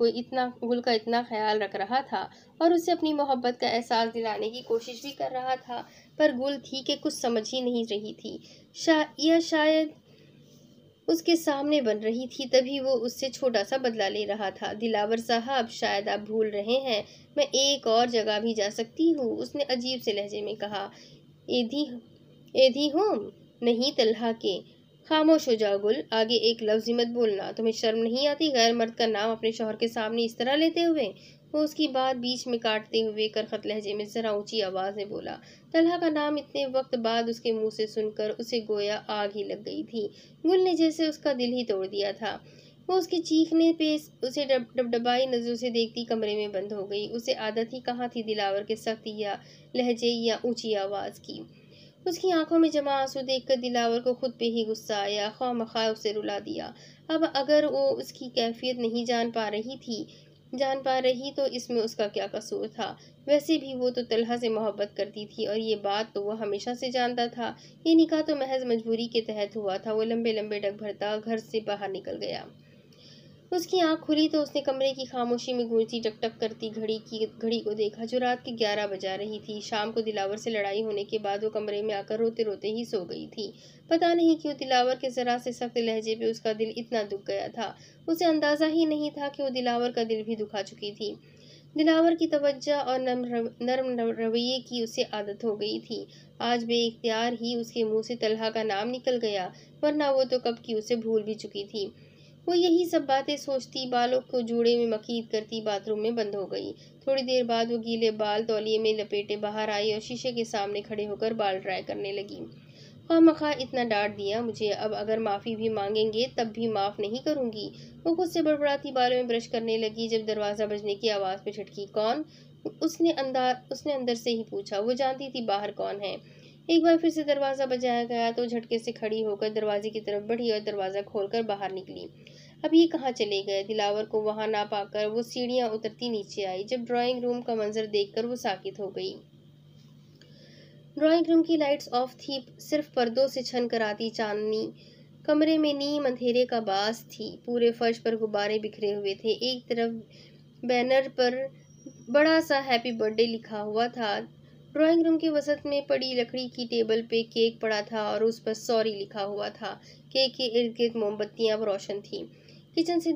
का इतना ख्याल रख रहा था और उसे अपनी मोहब्बत का एहसास दिलाने की कोशिश भी कर रहा था, पर गुल थी कि कुछ समझ ही नहीं रही थी। या शायद उसके सामने बन रही थी, तभी वो उससे छोटा सा बदला ले रहा था। दिलावर साहब, शायद आप भूल रहे हैं, मैं एक और जगह भी जा सकती हूँ, उसने अजीब से लहजे में कहा। एधी एधी होम? नहीं तलहा के। खामोश हो जाओ गुल, आगे एक लफ्ज मत बोलना। तुम्हें शर्म नहीं आती गैर मर्द का नाम अपने शौहर के सामने इस तरह लेते हुए? वो उसकी बात बीच में काटते हुए करखत लहजे में जरा ऊंची आवाज में बोला। तलहा का नाम इतने वक्त बाद उसके मुंह से सुनकर उसे गोया आग ही लग गई थी। गुल ने जैसे उसका दिल ही तोड़ दिया था। वो उसके चीखने पे उसे डबडबाई नजरों से देखती कमरे में बंद हो गई। उसे आदत ही कहाँ थी दिलावर के सख्त या लहजे या ऊंची आवाज की। उसकी आंखों में जमा आंसू देखकर दिलावर को खुद पे ही गुस्सा आया। ख्वामख्वाह उसे रुला दिया। अब अगर वो उसकी कैफियत नहीं जान पा रही थी जान पा रही तो इसमें उसका क्या कसूर था। वैसे भी वो तो तलहा से मोहब्बत करती थी और ये बात तो वो हमेशा से जानता था। ये निकाह तो महज मजबूरी के तहत हुआ था। वो लंबे लंबे डग भरता घर से बाहर निकल गया। उसकी आंख खुली तो उसने कमरे की खामोशी में गूंजती टकटक करती घड़ी को देखा, जो रात के 11 बजा रही थी। शाम को दिलावर से लड़ाई होने के बाद वो कमरे में आकर रोते रोते ही सो गई थी। पता नहीं क्यों दिलावर के जरा से सख्त लहजे पे उसका दिल इतना दुख गया था। उसे अंदाजा ही नहीं था कि वो दिलावर का दिल भी दुखा चुकी थी। दिलावर की तवज्जो और नर्म रवैये की उसे आदत हो गई थी। आज बेइख्तियार ही उसके मुंह से तलहा का नाम निकल गया, वरना वो तो कब की उसे भूल भी चुकी थी। वो यही सब बातें सोचती, बालों को जूड़े में मकीद करती बाथरूम में बंद हो गई। थोड़ी देर बाद वो गीले बाल तौलिए में लपेटे बाहर आई और शीशे के सामने खड़े होकर बाल ड्राई करने लगी। खामखा इतना डांट दिया मुझे, अब अगर माफ़ी भी मांगेंगे तब भी माफ़ नहीं करूंगी। वो खुद से बड़बड़ाती बालों में ब्रश करने लगी जब दरवाज़ा बजने की आवाज़ पे झटकी। कौन? उसने अंदर से ही पूछा। वो जानती थी बाहर कौन है। एक बार फिर से दरवाज़ा बजाया गया तो झटके से खड़ी होकर दरवाजे की तरफ बढ़ी और दरवाज़ा खोलकर बाहर निकली। अब ये कहाँ चले गए? दिलावर को वहां ना पाकर वो सीढ़ियां उतरती नीचे आई। जब ड्राइंग रूम का मंजर देखकर वो साकित हो गई। ड्राइंग रूम की लाइट्स ऑफ थी, सिर्फ पर्दों से छन कर आती चांदनी कमरे में नीम अंधेरे का बास थी। पूरे फर्श पर गुब्बारे बिखरे हुए थे। एक तरफ बैनर पर बड़ा सा हैप्पी बर्थडे लिखा हुआ था। ड्राइंग रूम के वसत में पड़ी लकड़ी की टेबल पे केक पड़ा था और उस पर सॉरी लिखा हुआ था। केक के इर्द गिर्द मोमबत्तियां रोशन थी। किचन से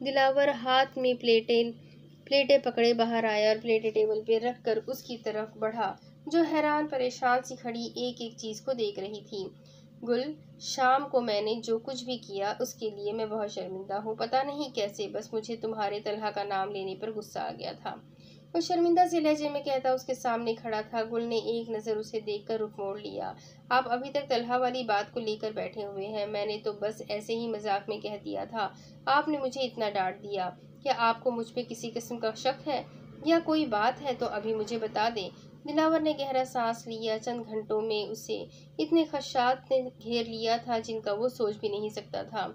दिलावर हाथ में प्लेटें पकड़े बाहर आया और प्लेटें टेबल पे रख कर उसकी तरफ बढ़ा, जो हैरान परेशान सी खड़ी एक एक चीज को देख रही थी। गुल, शाम को मैंने जो कुछ भी किया उसके लिए मैं बहुत शर्मिंदा हूँ। पता नहीं कैसे, बस मुझे तुम्हारे तलहा का नाम लेने पर गुस्सा आ गया था। वो शर्मिंदा से लहजे में कहता उसके सामने खड़ा था। गुल ने एक नज़र उसे देखकर रुख मोड़ लिया। आप अभी तक तलहा वाली बात को लेकर बैठे हुए हैं। मैंने तो बस ऐसे ही मजाक में कह दिया था। आपने मुझे इतना डांट दिया। क्या आपको मुझ पे किसी किस्म का शक है या कोई बात है तो अभी मुझे बता दें। दिलावर ने गहरा सांस लिया। चंद घंटों में उसे इतने खदशात ने घेर लिया था जिनका वो सोच भी नहीं सकता था।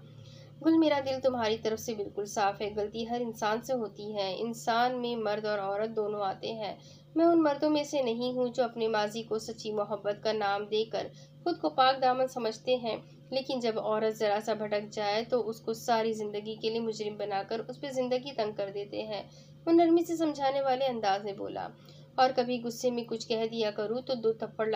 गुल, मेरा दिल तुम्हारी तरफ से बिल्कुल साफ है। गलती हर इंसान से होती है। इंसान में मर्द और औरत दोनों आते हैं। मैं उन मर्दों में से नहीं हूँ जो अपने माजी को सच्ची मोहब्बत का नाम देकर खुद को पाक दामन समझते हैं। लेकिन जब औरत जरा सा भटक जाए तो उसको सारी जिंदगी के लिए मुजरिम बनाकर उस पर जिंदगी तंग कर देते हैं। वो नरमी से समझाने वाले अंदाज में बोला। और कभी गुस्से में कुछ कह दिया करूँ तो 2 थप्पड़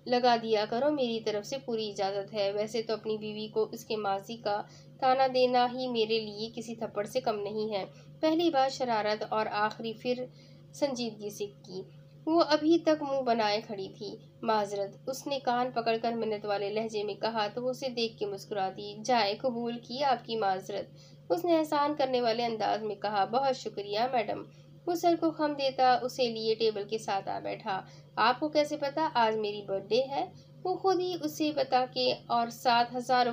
लगा दिया करो। मेरी तरफ से पूरी इजाज़त है। वैसे तो अपनी बीवी को उसके माजी का ताना देना ही मेरे लिए किसी थप्पड़ से कम नहीं है। पहली बार शरारत और आखिरी फिर संजीदगी से की। वो अभी तक मुंह बनाए खड़ी थी। माजरत, उसने कान पकड़कर मिन्नत वाले लहजे में कहा तो वो उसे देख के मुस्कुरा दी। जाए, कबूल की आपकी माजरत, उसने एहसान करने वाले अंदाज में कहा। बहुत शुक्रिया मैडम। वो सर को खम देता उसे लिए टेबल के साथ आ बैठा। आपको कैसे पता आज मेरी बर्थडे है? वो खुद ही उसे बता के और साथ हजारों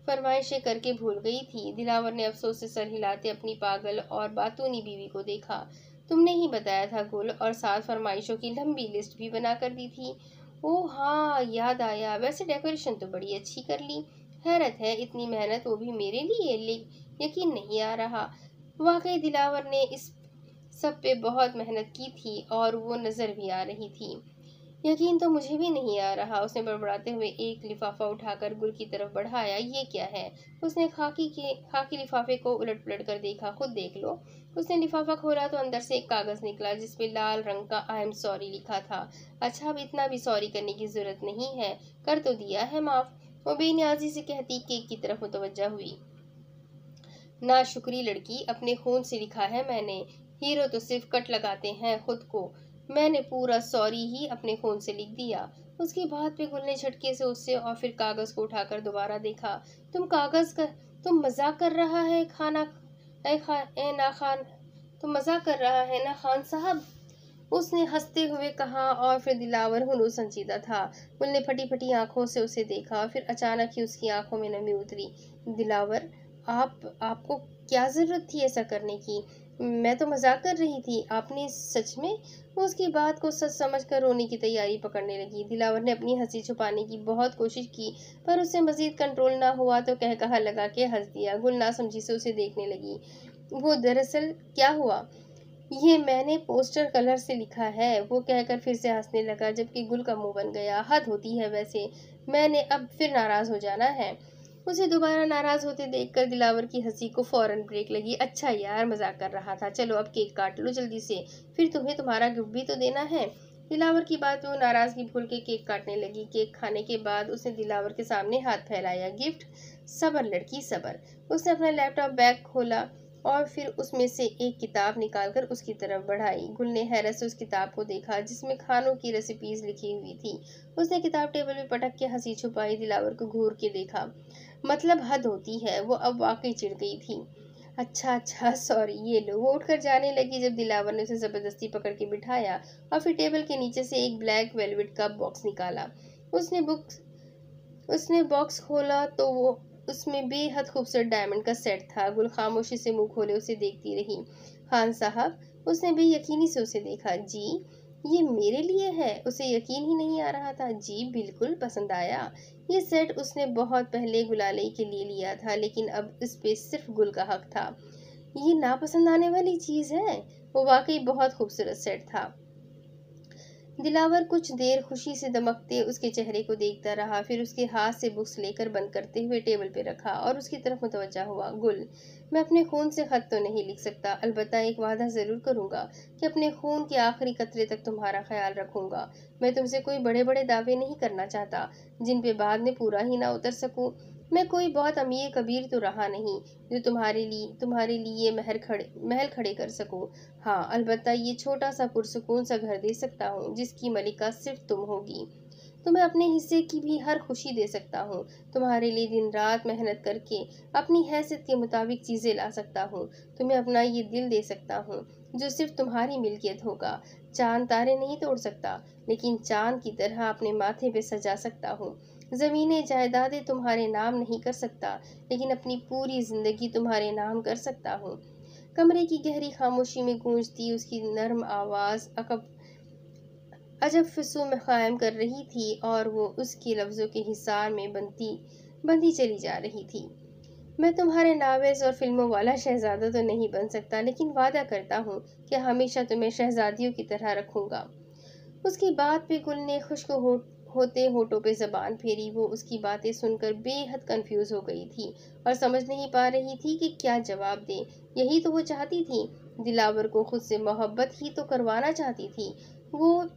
फरमाइशें करके भूल गई थी। दिलावर ने अफसोस से सर हिलाते अपनी पागल और बातूनी बीवी को देखा। तुमने ही बताया था गुल, और साथ फरमाइशों की लंबी लिस्ट भी बना कर दी थी। ओह हाँ, याद आया। वैसे डेकोरेशन तो बड़ी अच्छी कर ली। हैरत है, इतनी मेहनत वो भी मेरे लिए। यकीन नहीं आ रहा। वाकई दिलावर ने इस सब पे बहुत मेहनत की थी और वो नजर भी आ रही थी। यकीन तो मुझे भी नहीं आ रहा। उसने बड़बड़ाते हुए एक लिफाफा उठाकर गुल की तरफ बढ़ाया। ये क्या है? उसने खाकी लिफाफे को उलट पलट कर देखा। खुद देख लो। उसने लिफाफा खोला तो अंदर से एक कागज निकला जिसपे लाल रंग का आई एम सॉरी लिखा था। अच्छा, अब इतना भी सॉरी करने की जरूरत नहीं है, कर तो दिया है माफ। वो बेनियाजी से कहती केक की तरफ मुतवज्जा हुई। ना शुक्री लड़की, अपने खून से लिखा है मैंने। हीरो तो सिर्फ कट लगाते हैं खुद को। मैंने पूरा सॉरी ही अपने खून से लिख दिया। उसकी बात पे गुल ने झटके से उससे और फिर कागज को उठाकर दोबारा देखा। तुम मजाक कर रहा है खाना ए ना खान तुम मजाक कर रहा है ना खान साहब? उसने हंसते हुए कहा और फिर दिलावर हुनूर संजीदा था। गुल ने फटी फटी आंखों से उसे देखा। फिर अचानक ही उसकी आंखों में नमी उतरी। दिलावर, आपको क्या जरूरत थी ऐसा करने की? मैं तो मजाक कर रही थी, आपने सच में? वो उसकी बात को सच समझकर रोने की तैयारी पकड़ने लगी। दिलावर ने अपनी हंसी छुपाने की बहुत कोशिश की, पर उससे मजीद कंट्रोल ना हुआ तो कहा लगा के हंस दिया। गुल नासमझी से उसे देखने लगी। वो दरअसल क्या हुआ? ये मैंने पोस्टर कलर से लिखा है, वो कहकर फिर से हंसने लगा, जबकि गुल का मुंह बन गया। हद होती है वैसे, मैंने अब फिर नाराज हो जाना है। उसे दोबारा नाराज होते देखकर दिलावर की हंसी को फौरन ब्रेक लगी। अच्छा यार, मजाक कर रहा था, चलो अब केक काट लो जल्दी से, फिर तुम्हें तुम्हारा गिफ्ट भी तो देना है। दिलावर की बात में वो नाराजगी भूल के केक काटने लगी। केक खाने के बाद उसने दिलावर के सामने हाथ फैलाया। गिफ्ट? सबर लड़की सबर। उसने अपना लैपटॉप बैग खोला और फिर उसमें से एक किताब निकालकर उसकी तरफ बढ़ाई। गुल ने हैरत से उस किताब को देखा, जिसमें खानों की रेसिपीज लिखी हुई थी। उसने किताब टेबल में पटक के हंसी छुपाई। दिलावर को घूर के देखा। मतलब हद होती है, वो अब वाकई चिढ़ गई थी। अच्छा अच्छा, सॉरी, ये लो। वो उठकर जाने लगी जब दिलावर ने उसे जबरदस्ती पकड़ के बिठाया और फिर टेबल के नीचे से एक ब्लैक वेलवेट का बॉक्स निकाला। उसने बुक्स उसने बॉक्स खोला तो वो उसमें बेहद खूबसूरत डायमंड का सेट था। गुल खामोशी से मुंह खोले उसे देखती रही। खान साहब, उसने बेयकीनी से उसे देखा। जी, ये मेरे लिए है? उसे यकीन ही नहीं आ रहा था। जी बिल्कुल, पसंद आया। ये सेट उसने बहुत पहले गुलाले के लिए लिया था, लेकिन अब इस पे सिर्फ गुल का हक था। ये नापसंद आने वाली चीज है? वो वाकई बहुत खूबसूरत सेट था। दिलावर कुछ देर खुशी से दमकते उसके चेहरे को देखता रहा, फिर उसके हाथ से बुक्स लेकर बंद करते हुए टेबल पर रखा और उसकी तरफ मुतवज्जा हुआ। गुल, मैं अपने खून से खत तो नहीं लिख सकता, अलबत्ता एक वादा जरूर करूंगा कि अपने खून के आखिरी कतरे तक तुम्हारा ख्याल रखूंगा। मैं तुमसे कोई बड़े बड़े दावे नहीं करना चाहता जिन पे बाद में पूरा ही ना उतर सकूं। मैं कोई बहुत अमीर कबीर तो रहा नहीं जो तुम्हारे लिए महल खड़े कर सकूं। हाँ, अलबत्ता ये छोटा सा पुरसुकून सा घर दे सकता हूँ जिसकी मलिका सिर्फ तुम होगी। तुम्हें अपने हिस्से की भी हर खुशी दे सकता हूँ। तुम्हारे लिए दिन रात मेहनत करके अपनी हैसियत के मुताबिक चीजें ला सकता हूँ। तुम्हें अपना ये दिल दे सकता हूँ जो सिर्फ तुम्हारी मिल्कियत होगा। चांद तारे नहीं तोड़ सकता, लेकिन चांद की तरह अपने माथे पे सजा सकता हूँ। जमीनें जायदादें तुम्हारे नाम नहीं कर सकता, लेकिन अपनी पूरी जिंदगी तुम्हारे नाम कर सकता हूँ। कमरे की गहरी खामोशी में गूंजती उसकी नर्म आवाज अजब फिसू में कायम कर रही थी और वो उसके लफ्जों के हिसार में बनती बंधी चली जा रही थी। मैं तुम्हारे नावेज और फिल्मों वाला शहजादा तो नहीं बन सकता, लेकिन वादा करता हूँ कि हमेशा तुम्हें शहजादियों की तरह रखूंगा। उसकी बात पे गुल ने होते होठों पे जबान फेरी। वो उसकी बातें सुनकर बेहद कंफ्यूज हो गई थी और समझ नहीं पा रही थी कि क्या जवाब दे। यही तो वो चाहती थी, दिलावर को खुद से मोहब्बत ही तो करवाना चाहती थी वो।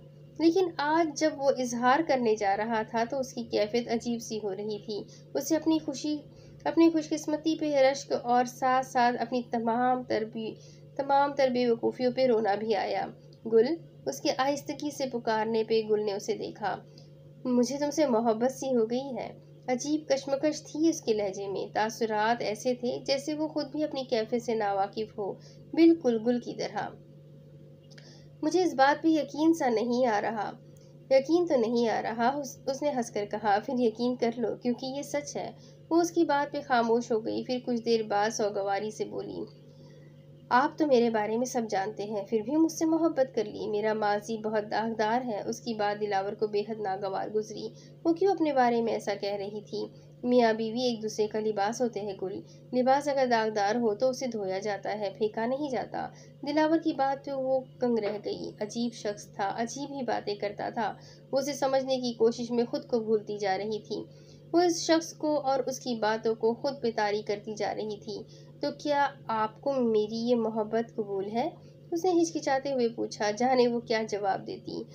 लेकिन आज जब वो इजहार करने जा रहा था तो उसकी कैफियत अजीब सी हो रही थी। उसे अपनी खुशकिस्मती पे रश्क और साथ साथ अपनी तमाम तर बेवकूफ़ियों पे रोना भी आया। गुल, उसके आहिस्तगी से पुकारने पे गुल ने उसे देखा। मुझे तुमसे मोहब्बत सी हो गई है। अजीब कशमकश थी उसके लहजे में। तासुरात ऐसे थे जैसे वो खुद भी अपनी कैफियत से नावाकिफ हो, बिल्कुल गुल की तरह। मुझे इस बात पे यकीन तो नहीं आ रहा, उसने हंसकर कहा। फिर यकीन कर लो, क्योंकि ये सच है। वो उसकी बात पे खामोश हो गई, फिर कुछ देर बाद सौगवारी से बोली, आप तो मेरे बारे में सब जानते हैं, फिर भी मुझसे मोहब्बत कर ली। मेरा माजी बहुत दागदार है। उसकी बात दिलावर को बेहद नागवार गुजरी। वो क्यों अपने बारे में ऐसा कह रही थी? मियाँ बीवी एक दूसरे का लिबास होते हैं गुल। लिबास अगर दागदार हो तो उसे धोया जाता है, फेंका नहीं जाता। दिलावर की बात पे वो कंग रह गई। अजीब शख्स था, अजीब ही बातें करता था। वो उसे समझने की कोशिश में खुद को भूलती जा रही थी। वो इस शख्स को और उसकी बातों को खुद पे तारी करती जा रही थी। तो क्या आपको मेरी ये मोहब्बत कबूल है? उसने हिचकिचाते हुए पूछा, जाने वो क्या जवाब देती।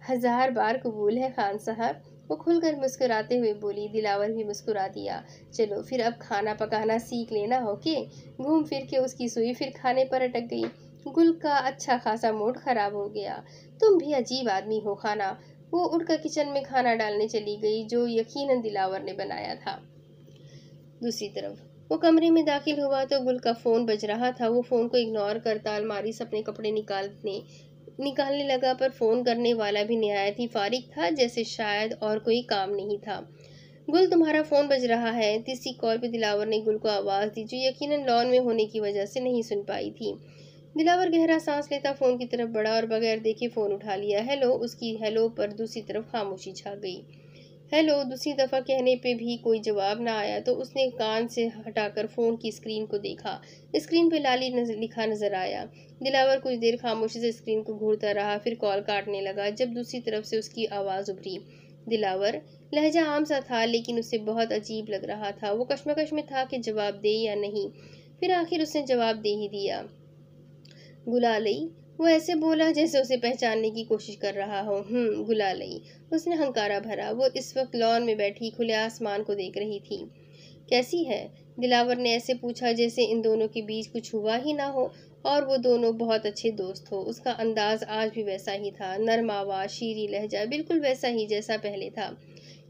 1000 बार कबूल है खान साहब, वो खुलकर मुस्कुराते हुए बोली। दिलावर भी मुस्कुरा दिया। चलो फिर अब खाना पकाना सीख लेना, ओके? घूम फिर के उसकी सुई फिर खाने पर अटक गई। गुल का अच्छा खासा मूड खराब हो गया। तुम भी अजीब आदमी हो खाना। वो उठकर किचन में खाना डालने चली गई, जो यकीनन दिलावर ने बनाया था। दूसरी तरफ वो कमरे में दाखिल हुआ तो गुल का फोन बज रहा था। वो फोन को इग्नोर करता अलमारी से अपने कपड़े निकालने लगा, पर फोन करने वाला भी निहायत ही फारिग था, जैसे शायद और कोई काम नहीं था। गुल, तुम्हारा फोन बज रहा है। तीसरी कॉल पे दिलावर ने गुल को आवाज दी, जो यकीनन लॉन में होने की वजह से नहीं सुन पाई थी। दिलावर गहरा सांस लेता फ़ोन की तरफ बढ़ा और बगैर देखे फ़ोन उठा लिया। हेलो, उसकी हेलो पर दूसरी तरफ खामोशी छा गई। हेलो दूसरी दफ़ा कहने पे भी कोई जवाब ना आया तो उसने कान से हटाकर फ़ोन की स्क्रीन को देखा। स्क्रीन पे लाली लिखा नज़र आया। दिलावर कुछ देर खामोशी से स्क्रीन को घूरता रहा, फिर कॉल काटने लगा जब दूसरी तरफ से उसकी आवाज़ उभरी। दिलावर। लहजा आम सा था लेकिन उसे बहुत अजीब लग रहा था। वो कश्मकश में था कि जवाब दे या नहीं। फिर आखिर उसने जवाब दे ही दिया। गुलालई। वो ऐसे बोला जैसे उसे पहचानने की कोशिश कर रहा हो। गुलालई। उसने हंकारा भरा। वो इस वक्त लॉन में बैठी खुले आसमान को देख रही थी। कैसी है? दिलावर ने ऐसे पूछा जैसे इन दोनों के बीच कुछ हुआ ही ना हो और वो दोनों बहुत अच्छे दोस्त हो। उसका अंदाज आज भी वैसा ही था, नरम आवाज, शीरी लहजा, बिल्कुल वैसा ही जैसा पहले था।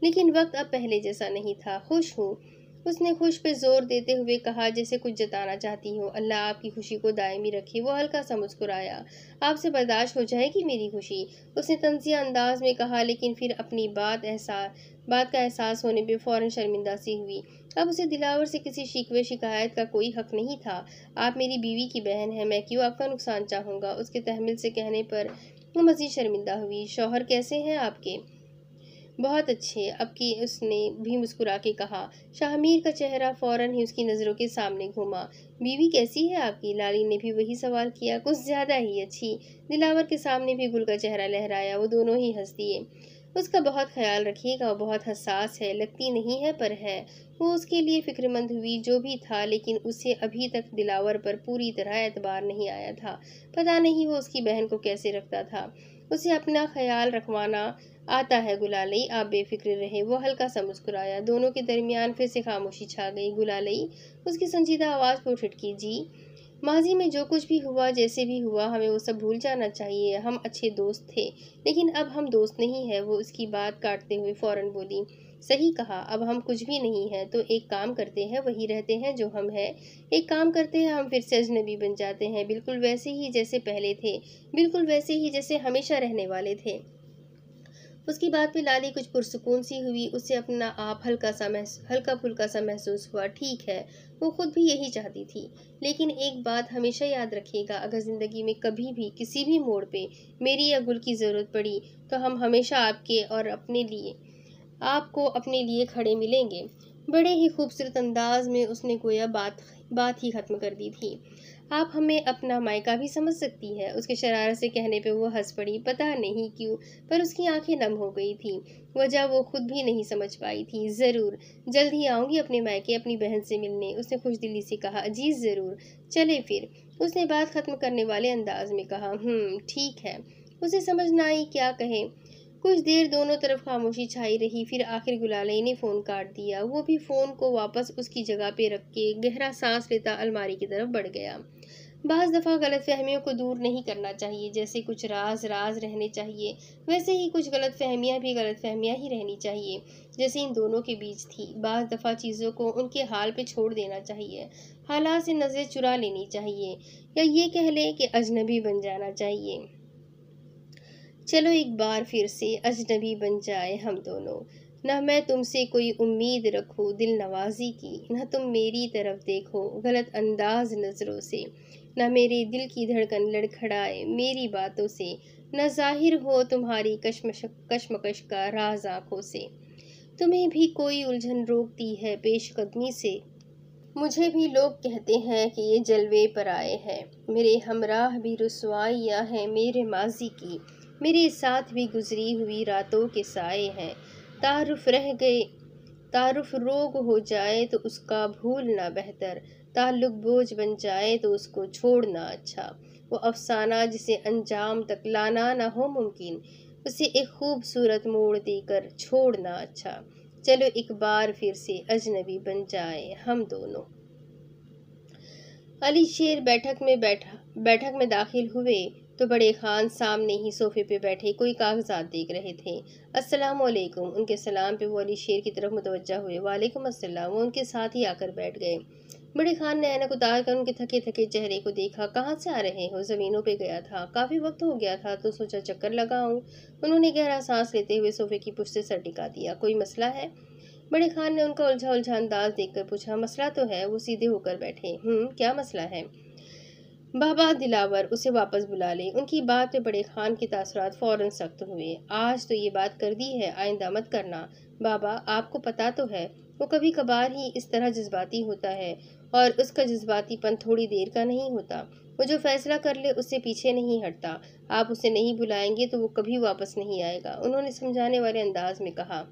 लेकिन वक्त अब पहले जैसा नहीं था। खुश हूँ, उसने खुश पे जोर देते हुए कहा जैसे कुछ जताना चाहती हो। अल्लाह आपकी खुशी को दायमी रखे। वो हल्का सा मुस्कुराया। आपसे बर्दाश्त हो जाएगी मेरी खुशी, उसने तंजिया अंदाज में कहा, लेकिन फिर अपनी बात का एहसास होने पे फौरन शर्मिंदा सी हुई। अब उसे दिलावर से किसी शिकवे शिकायत का कोई हक नहीं था। आप मेरी बीवी की बहन है, मैं क्यों आपका नुकसान चाहूँगा? उसके तहमिल से कहने पर वो मजीद शर्मिंदा हुई। शौहर कैसे हैं आपके? बहुत अच्छे, अब की उसने भी मुस्कुरा के कहा। शाहमीर का चेहरा फौरन ही उसकी नज़रों के सामने घूमा। बीवी कैसी है आपकी? लाली ने भी वही सवाल किया। कुछ ज़्यादा ही अच्छी। दिलावर के सामने भी गुल का चेहरा लहराया। वो दोनों ही हंस दिए। उसका बहुत ख्याल रखिएगा, वो बहुत हसास है, लगती नहीं है पर है। वो उसके लिए फिक्रमंद हुई जो भी था, लेकिन उसे अभी तक दिलावर पर पूरी तरह एतबार नहीं आया था। पता नहीं वो उसकी बहन को कैसे रखता था। उसे अपना ख्याल रखवाना आता है गुलालई, आप बेफिक्र रहे। वो हल्का सा मुस्कुराया। दोनों के दरमियान फिर से खामोशी छा गई। गुलालई। उसकी संजीदा आवाज़ पर ठिठकी। जी। माजी में जो कुछ भी हुआ, जैसे भी हुआ, हमें वो सब भूल जाना चाहिए। हम अच्छे दोस्त थे, लेकिन अब हम दोस्त नहीं है। वो उसकी बात काटते हुए फौरन बोली। सही कहा, अब हम कुछ भी नहीं है तो एक काम करते हैं, वही रहते हैं जो हम हैं। एक काम करते हैं, हम फिर से अजनबी बन जाते हैं, बिल्कुल वैसे ही जैसे पहले थे, बिल्कुल वैसे ही जैसे हमेशा रहने वाले थे। उसकी बात पे लाली कुछ पुरसुकून सी हुई। उसे अपना आप हल्का फुल्का सा महसूस हुआ। ठीक है, वो खुद भी यही चाहती थी। लेकिन एक बात हमेशा याद रखिएगा, अगर ज़िंदगी में कभी भी किसी भी मोड़ पे मेरी या गुल की ज़रूरत पड़ी तो हम हमेशा आपको अपने लिए खड़े मिलेंगे। बड़े ही खूबसूरत अंदाज में उसने गोया बात ही खत्म कर दी थी। आप हमें अपना मायका भी समझ सकती है? उसके शरारत से कहने पे वो हंस पड़ी। पता नहीं क्यों, पर उसकी आंखें नम हो गई थी। वजह वो खुद भी नहीं समझ पाई थी। ज़रूर, जल्द ही आऊँगी अपने मायके अपनी बहन से मिलने, उसने खुशदिली से कहा। जी ज़रूर, चले फिर, उसने बात खत्म करने वाले अंदाज में कहा। ठीक है। उसे समझ ना आई क्या कहे। कुछ देर दोनों तरफ खामोशी छाई रही, फिर आखिर गुलालई ने फ़ोन काट दिया। वो भी फ़ोन को वापस उसकी जगह पे रख के गहरा सांस लेता अलमारी की तरफ बढ़ गया। बाज़ दफ़ा गलतफ़हमियों को दूर नहीं करना चाहिए। जैसे कुछ राज राज रहने चाहिए, वैसे ही कुछ गलतफ़हमियाँ भी गलतफ़हमियाँ ही रहनी चाहिए, जैसे इन दोनों के बीच थी। बाज़ दफ़ा चीज़ों को उनके हाल पे छोड़ देना चाहिए, हालात से नज़रें चुरा लेनी चाहिए, या ये कह लें कि अजनबी बन जाना चाहिए। चलो एक बार फिर से अजनबी बन जाए हम दोनों। न मैं तुमसे कोई उम्मीद रखूं दिल नवाजी की, न तुम मेरी तरफ देखो गलत अंदाज नज़रों से, न मेरे दिल की धड़कन लड़खड़ाए मेरी बातों से, न जाहिर हो तुम्हारी कश्मकश का राज आँखों से। तुम्हें भी कोई उलझन रोकती है पेशकदमी से, मुझे भी लोग कहते हैं कि ये जलवे पर आए हैं। मेरे हमराह भी रुसवाइयाँ हैं मेरे माजी की, मेरे साथ भी गुजरी हुई रातों के साए हैं। तारुफ रोग हो जाए तो उसका भूलना बेहतर, ताल्लुक बोझ बन जाए तो उसको छोड़ना अच्छा। वो अफसाना जिसे अंजाम तक लाना ना हो मुमकिन, उसे एक खूबसूरत मोड़ देकर छोड़ना अच्छा। चलो एक बार फिर से अजनबी बन जाए हम दोनों। अली शेर बैठक में दाखिल हुए तो बड़े खान सामने ही सोफे पे बैठे कोई कागजात देख रहे थे। अस्सलाम वालेकुम, उनके सलाम पे वो अली शेर की तरफ मुतवज्जा हुए। वालेकुम अस्सलाम, वो उनके साथ ही आकर बैठ गए। बड़े खान ने ऐनक उतार कर उनके थके थके चेहरे को देखा। कहाँ से आ रहे हो? ज़मीनों पे गया था, काफ़ी वक्त हो गया था तो सोचा चक्कर लगाऊं। उन्होंने गहरा सांस लेते हुए सोफे की पुष्ट से सर टिका दिया। कोई मसला है? बड़े खान ने उनका उलझा उलझा अंदाज देखकर पूछा। मसला तो है। वो सीधे होकर बैठे। क्या मसला है? बाबा दिलावर उसे वापस बुला ले। उनकी बात पे बड़े खान के तासुरात फौरन सख्त हुए। आज तो ये बात कर दी है, आइंदा मत करना। बाबा, आपको पता तो है वो कभी कभार ही इस तरह जज्बाती होता है, और उसका जज्बातीपन थोड़ी देर का नहीं होता। वो जो फैसला कर ले उससे पीछे नहीं हटता। आप उसे नहीं बुलाएंगे तो वो कभी वापस नहीं आएगा। उन्होंने समझाने वाले अंदाज में कहा।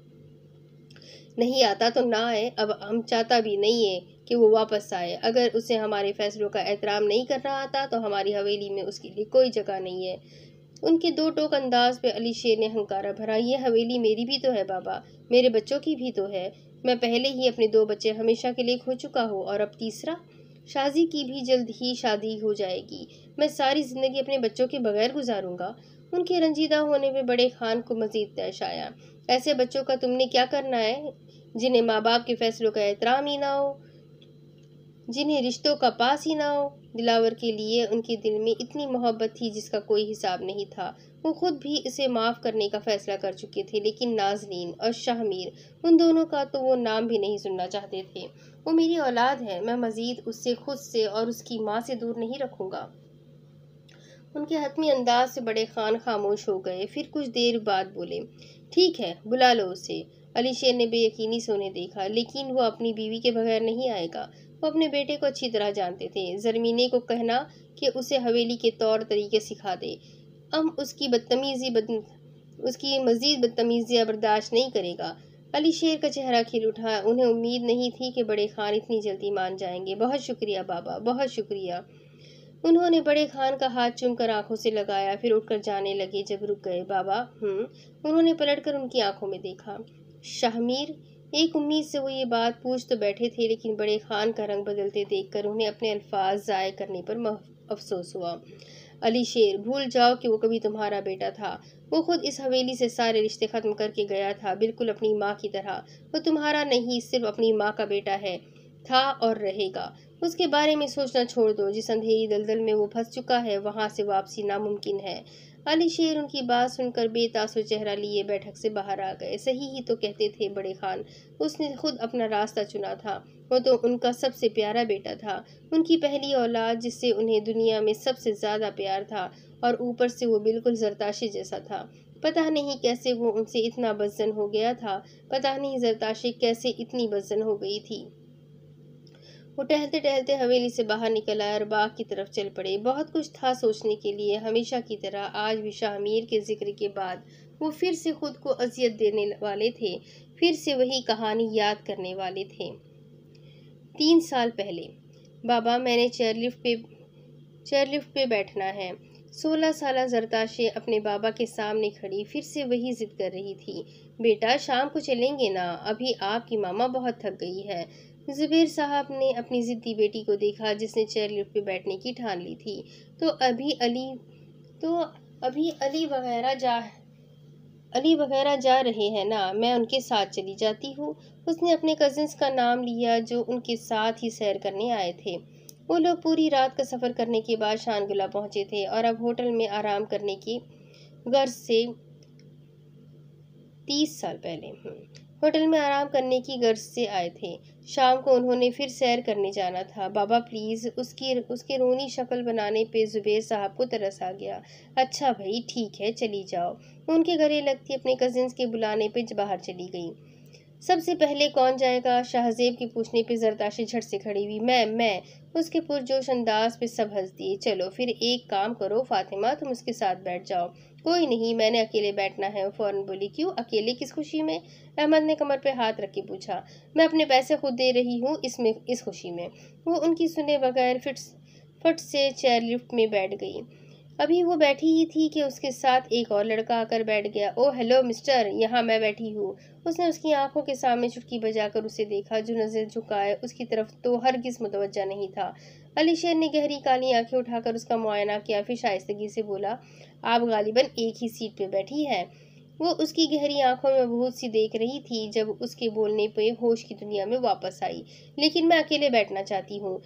नहीं आता तो ना आए, अब हम चाहता भी नहीं है कि वो वापस आए। अगर उसे हमारे फैसलों का एहतराम नहीं कर रहा आता तो हमारी हवेली में उसके लिए कोई जगह नहीं है। उनके दो टोक अंदाज पे अली शेर ने हंकारा भरा। ये हवेली मेरी भी तो है बाबा, मेरे बच्चों की भी तो है। मैं पहले ही अपने 2 बच्चे हमेशा के लिए खो चुका हूँ, और अब तीसरा। शादी की भी जल्द ही शादी हो जाएगी। मैं सारी जिंदगी अपने बच्चों के बगैर गुजारूंगा। उनके रंजीदा होने पे बड़े खान को मजीद तैश आया। ऐसे बच्चों का तुमने क्या करना है जिन्हें माँ बाप के फैसलों का एहतराम ही ना हो, जिन्हें रिश्तों का पास ही ना हो। दिलावर के लिए उनके दिल में इतनी मोहब्बत थी जिसका कोई हिसाब नहीं था। वो खुद भी इसे माफ करने का फैसला कर चुके थे, लेकिन नाजनीन और शाहमीर, उन दोनों का तो वो नाम भी नहीं सुनना चाहते थे। वो मेरी औलाद है, मैं मजीद उससे, खुद से और उसकी माँ से दूर नहीं रखूंगा। उनके हतमी अंदाज से बड़े खान खामोश हो गए। फिर कुछ देर बाद बोले, ठीक है, बुला लो उसे। अली शेर ने बेयकीनी से उन्हें देखा, लेकिन वो अपनी बीवी के बगैर नहीं आएगा। वो अपने बेटे को अच्छी तरह जानते थे। जरमीने को कहना कि उसे हवेली के तौर तरीके सिखा दे। हम उसकी मजीद बदतमीजियां बर्दाश्त नहीं करेगा। अली शेर का चेहरा खिल उठा। उन्हें उम्मीद नहीं थी कि बड़े खान इतनी जल्दी मान जाएंगे। बहुत शुक्रिया बाबा, बहुत शुक्रिया। उन्होंने बड़े खान का हाथ चूमकर आंखों से लगाया, फिर उठकर जाने लगे। जब रुक गए, बाबा, उन्होंने पलटकर उनकी आंखों में देखा। शाहमीर, एक उम्मीद से वो ये बात पूछ तो बैठे थे, लेकिन बड़े खान का रंग बदलते देखकर उन्हें अपने अल्फाज ज़ाय करने पर अफसोस हुआ। अली शेर, भूल जाओ कि वो कभी तुम्हारा बेटा था। वो खुद इस हवेली से सारे रिश्ते खत्म करके गया था, बिल्कुल अपनी माँ की तरह। वो तुम्हारा नहीं, सिर्फ अपनी माँ का बेटा है, था और रहेगा। उसके बारे में सोचना छोड़ दो। जिस अंधेरी दलदल में वो फंस चुका है, वहां से वापसी नामुमकिन है। अली शेर उनकी बात सुनकर बेतासुर चेहरा लिए बैठक से बाहर आ गए। सही ही तो कहते थे बड़े खान, उसने खुद अपना रास्ता चुना था। वो तो उनका सबसे प्यारा बेटा था, उनकी पहली औलाद, जिससे उन्हें दुनिया में सबसे ज्यादा प्यार था, और ऊपर से वो बिल्कुल जरताशी जैसा था। पता नहीं कैसे वो उनसे इतना बदजन हो गया था, पता नहीं जरताशी कैसे इतनी बदजन हो गई थी। वो टहलते टहलते हवेली से बाहर निकल आए और बाग की तरफ चल पड़े। बहुत कुछ था सोचने के लिए। हमेशा की तरह आज भी शाहमीर के जिक्र के बाद वो फिर से खुद को अजियत देने वाले थे, फिर से वही कहानी याद करने वाले थे। 3 साल पहले, बाबा, मैंने चेयरलिफ्ट पे बैठना है। 16 साल जरताशे अपने बाबा के सामने खड़ी फिर से वही जिद कर रही थी। बेटा, शाम को चलेंगे ना, अभी आपकी मामा बहुत थक गई है। जुबेर साहब ने अपनी जिद्दी बेटी को देखा, जिसने चेयरलिफ्ट पे बैठने की ठान ली थी। तो अभी अली वगैरह जा रहे हैं ना, मैं उनके साथ चली जाती हूँ। उसने अपने कजिन्स का नाम लिया जो उनके साथ ही सैर करने आए थे। वो लोग पूरी रात का सफ़र करने के बाद शानगुला पहुंचे थे और अब होटल में आराम करने की गर्ज से 30 साल पहले होटल में आराम करने की गर्ज से आए थे। शाम को उन्होंने फिर सैर करने जाना था। बाबा प्लीज़, उसके रोनी शक्ल बनाने पे जुबेर साहब को तरस आ गया। अच्छा भाई, ठीक है, चली जाओ। उनके गले लगती अपने कजिन्स के बुलाने पे बाहर चली गई। सबसे पहले कौन जाएगा? शाहजेब के पूछने पे जरताशी झट से खड़ी हुई। मैं। उसके पुरजोश अंदाज पे सब हंस दिए। चलो फिर एक काम करो फातिमा, तुम उसके साथ बैठ जाओ। कोई नहीं, मैंने अकेले बैठना है, फौरन बोली। क्यों अकेले, किस खुशी में? अहमद ने कमर पे हाथ रख के पूछा। मैं अपने पैसे खुद दे रही हूँ इस खुशी में। वो उनकी सुने बगैर फट से चेयर लिफ्ट में बैठ गई। अभी वो बैठी ही थी कि उसके साथ एक और लड़का आकर बैठ गया। ओ हेलो मिस्टर, यहाँ मैं बैठी हूँ। उसने उसकी आंखों के सामने चुटकी बजाकर उसे देखा। जो नजर झुकाए उसकी तरफ तो हरगिज मुतवज्जा नहीं था। अली शेर ने गहरी काली आंखें उठाकर उसका मुआयना किया, फिर शाइस्तगी से बोला, आप गालिबन एक ही सीट पे बैठी है। वो उसकी गहरी आंखों में बहुत सी देख रही थी। जब उसके बोलने पे होश की दुनिया में वापस आई। लेकिन मैं अकेले बैठना चाहती हूँ।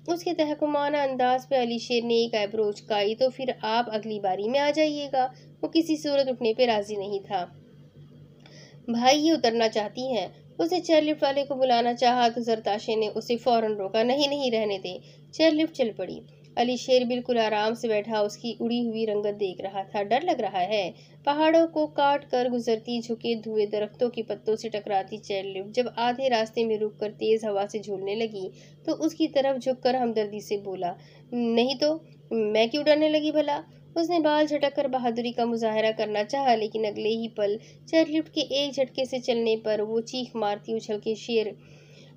उसके तहकुमाना अंदाज पे अली शेर ने एक आईब्रो उचकाई। तो फिर आप अगली बारी में आ जाइएगा। वो किसी सूरत उठने पे राजी नहीं था। भाई, ये उतरना चाहती हैं। उसने चेयरलिफ्ट वाले को बुलाना चाहा तो जरताशे ने उसे फौरन रोका। नहीं नहीं, रहने दे। चेयरलिफ्ट चल पड़ी। अली शेर बिल्कुल आराम से बैठा उसकी उड़ी हुई रंगत देख रहा था। डर लग रहा है। पहाड़ों को काट कर गुजरती झुके धुए दरख्तों के पत्तों से टकराती चेयरलिफ्ट जब आधे रास्ते में रुककर तेज हवा से झूलने लगी तो उसकी तरफ झुककर हमदर्दी से बोला, नहीं तो मैं क्यों डरने लगी भला। उसने बाल झटक कर बहादुरी का मुजाहरा करना चाहा, लेकिन अगले ही पल चेयरलिफ्ट के एक झटके से चलने पर वो चीख मारती उछल के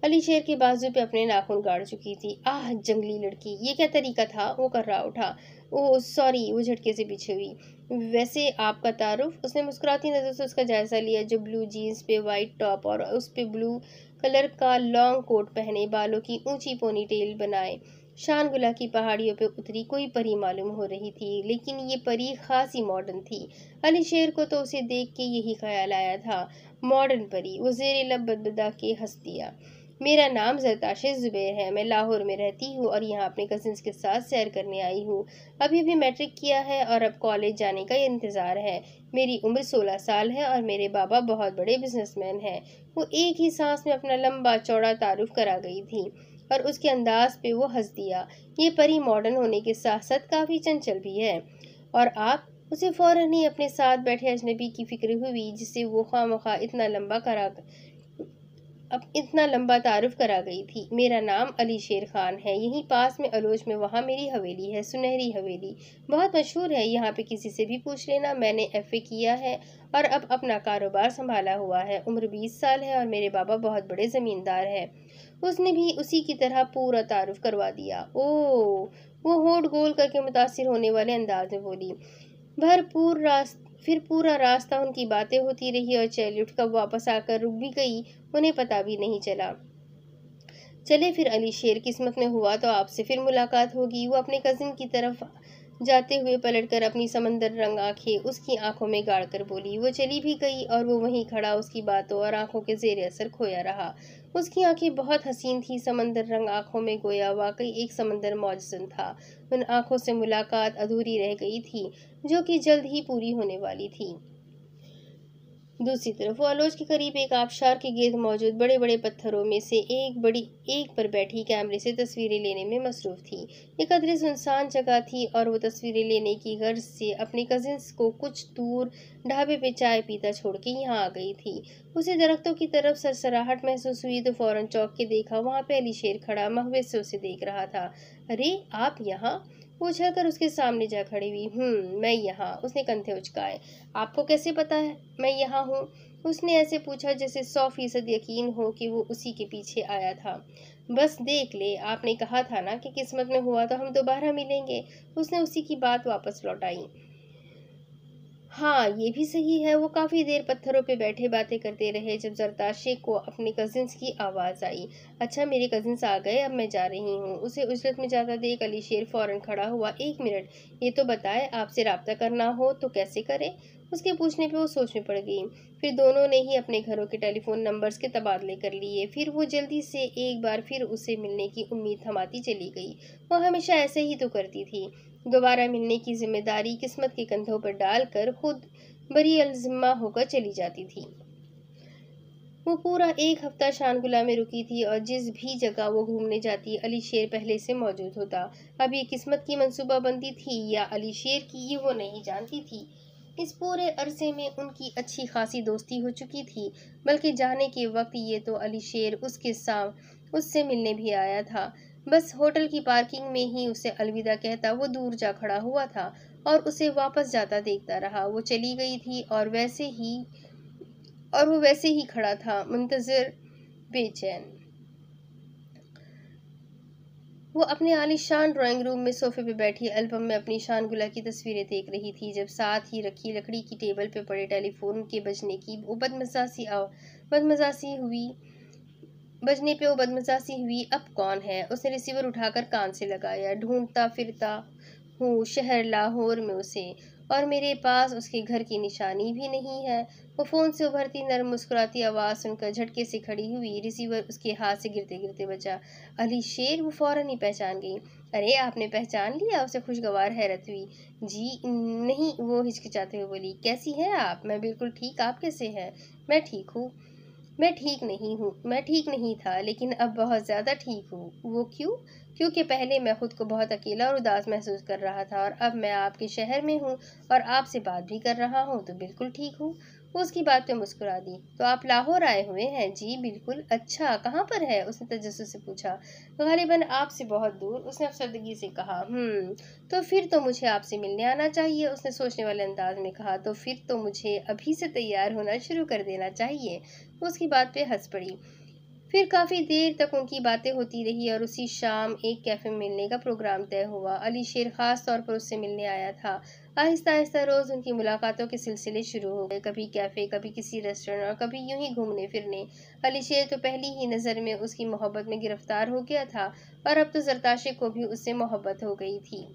अली शेर के बाजू पे अपने नाखून गाड़ चुकी थी। आह जंगली लड़की, ये क्या तरीका था। वो कर्रा उठा। ओह सॉरी, वो झटके से पीछे हुई। वैसे आपका तारुफ। उसने मुस्कुराती नजर से उसका जायजा लिया जो ब्लू जीन्स पे वाइट टॉप और उस पे ब्लू कलर का लॉन्ग कोट पहने, बालों की ऊंची पोनी टेल बनाए शानगुला की पहाड़ियों पे उतरी कोई परी मालूम हो रही थी, लेकिन ये परी खासी मॉडर्न थी। अली शेर को तो उसे देख के यही ख्याल आया था, मॉडर्न परी। वो जेरे लब बदबदा के हंस दिया। मेरा नाम जरताशे ज़ुबैर है। मैं लाहौर में रहती हूँ और यहाँ अपने कजिन्स के साथ सैर करने आई हूँ। अभी भी मैट्रिक किया है और अब कॉलेज जाने का इंतज़ार है। मेरी उम्र 16 साल है और मेरे बाबा बहुत बड़े बिजनेसमैन हैं। वो एक ही सांस में अपना लंबा चौड़ा तारुफ करा गई थी और उसके अंदाज पे वो हंस दिया। ये परी मॉडर्न होने के साथ साथ काफ़ी चंचल भी है। और आप। उसे फौरन ही अपने साथ बैठे अजनबी की फिक्र हुई जिससे वो खामखा इतना लंबा तारुफ करा गई थी। मेरा नाम अली शेर खान है। यहीं पास में अलोज में वहाँ मेरी हवेली है, सुनहरी हवेली। बहुत मशहूर है, यहाँ पे किसी से भी पूछ लेना। मैंने एफए किया है और अब अपना कारोबार संभाला हुआ है। उम्र 20 साल है और मेरे बाबा बहुत बड़े ज़मींदार हैं। उसने भी उसी की तरह पूरा तारुफ करवा दिया। ओह, वो होठ गोल करके मुतासिर होने वाले अंदाज में बोली। फिर पूरा रास्ता उनकी बातें होती रही और चेयरलिफ्ट कब वापस आकर रुक भी गई उन्हें पता भी नहीं चला। चले फिर अली शेर, किस्मत में हुआ तो आपसे फिर मुलाकात होगी। वो अपने कजिन की तरफ जाते हुए पलटकर अपनी समंदर रंग आंखें उसकी आंखों में गाड़ कर बोली। वो चली भी गई और वो वहीं खड़ा उसकी बातों और आंखों के जेर असर खोया रहा। उसकी आंखें बहुत हसीन थी, समंदर रंग आंखों में गोया वाकई एक समंदर मौजूद था। उन आंखों से मुलाकात अधूरी रह गई थी जो कि जल्द ही पूरी होने वाली थी। दूसरी तरफ वो आलोच के करीब एक आबशार के गिर्द मौजूद बड़े बड़े पत्थरों में से एक पर बैठी कैमरे से तस्वीरें लेने में मसरूफ थी। ये कदरे सुनसान जगह थी और वो तस्वीरें लेने की गर्ज से अपने कजिन्स को कुछ दूर ढाबे पे चाय पीता छोड़ के यहाँ आ गई थी। उसे दरख्तों की तरफ सरसराहट महसूस हुई तो फौरन चौंक के देखा, वहाँ पे अली शेर खड़ा महवे से उसे देख रहा था। अरे आप यहाँ। वो उछलकर उसके सामने जा खड़ी हुई। मैं यहाँ। उसने कंधे उचकाए। आपको कैसे पता है मैं यहाँ हूँ। उसने ऐसे पूछा जैसे 100% यकीन हो कि वो उसी के पीछे आया था। बस देख ले, आपने कहा था ना कि किस्मत में हुआ तो हम दोबारा मिलेंगे। उसने उसी की बात वापस लौटाई। हाँ ये भी सही है। वो काफी देर पत्थरों पे बैठे बातें करते रहे जब जरताशे को अपने कजिन्स की आवाज आई। अच्छा मेरे कजिन्स आ गए, अब मैं जा रही हूँ। उसे उजरत में जाता देख अली शेर फौरन खड़ा हुआ। एक मिनट, ये तो बताए आपसे राब्ता करना हो तो कैसे करे। उसके पूछने पे वो सोच में पड़ गई। फिर दोनों ने ही अपने घरों के टेलीफोन नंबर्स के तबादले कर लिए। फिर वो जल्दी से एक बार फिर उसे मिलने की उम्मीद थमाती चली गई। वो हमेशा ऐसे ही तो करती थी, दोबारा मिलने की जिम्मेदारी किस्मत के कंधों पर डालकर खुद बरी अलजिम्मा होकर चली जाती थी। वो पूरा एक हफ्ता शानगुला में रुकी थी और जिस भी जगह वो घूमने जाती अली शेर पहले से मौजूद होता। अब ये किस्मत की मंसूबाबंदी थी या अली शेर की, ये वो नहीं जानती थी। इस पूरे अरसे में उनकी अच्छी खासी दोस्ती हो चुकी थी, बल्कि जाने के वक्त ये तो अली शेर उससे मिलने भी आया था। बस होटल की पार्किंग में ही उसे अलविदा कहता वो दूर जा खड़ा हुआ था और उसे वापस जाता देखता रहा। वो चली गई थी और वो वैसे ही खड़ा था, मुंतजिर, बेचैन। वो अपने आलीशान ड्राइंग रूम में सोफे पे बैठी एल्बम में अपनी शानगुला की तस्वीरें देख रही थी जब साथ ही रखी लकड़ी की टेबल पे पड़े टेलीफोन के बजने वो बदमजासी हुई। अब कौन है। उसने रिसीवर उठाकर कान से लगाया। ढूंढता फिरता हूँ शहर लाहौर में उसे, और मेरे पास उसके घर की निशानी भी नहीं है। वो फोन से उभरती नरम मुस्कुराती आवाज़ सुनकर झटके से खड़ी हुई। रिसीवर उसके हाथ से गिरते गिरते बचा। अली शेर। वो फौरन ही पहचान गई। अरे आपने पहचान लिया। उसे खुशगवार हैरत हुई। जी नहीं, वो हिचकिचाते हुए बोली। कैसी हैं आप। मैं बिल्कुल ठीक, आप कैसे हैं। मैं ठीक हूँ। मैं ठीक नहीं था, लेकिन अब बहुत ज़्यादा ठीक हूँ। वो क्यों? क्योंकि पहले मैं खुद को बहुत अकेला और उदास महसूस कर रहा था, और अब मैं आपके शहर में हूँ और आपसे बात भी कर रहा हूँ, तो बिल्कुल ठीक हूँ। वो उसकी बात पे मुस्कुरा दी। तो आप लाहौर आए हुए हैं? जी बिल्कुल। अच्छा, कहाँ पर है? उसने तजस्सुस से पूछा। गालिबन आपसे बहुत दूर, उसने अफसरदगी से कहा। तो फिर तो मुझे आपसे मिलने आना चाहिए, उसने सोचने वाले अंदाज में कहा। तो फिर तो मुझे अभी से तैयार होना शुरू कर देना चाहिए। वो उसकी बात पे हंस पड़ी। फिर काफ़ी देर तक उनकी बातें होती रही, और उसी शाम एक कैफ़े में मिलने का प्रोग्राम तय हुआ। अली शेर ख़ास तौर पर उससे मिलने आया था। आहिस्ता आहिस्ता रोज़ उनकी मुलाकातों के सिलसिले शुरू हो गए, कभी कैफ़े, कभी किसी रेस्टोरेंट, और कभी यूं ही घूमने फिरने। अली शेर तो पहली ही नज़र में उसकी मोहब्बत में गिरफ्तार हो गया था, और अब तो जरताशे को भी उससे मोहब्बत हो गई थी।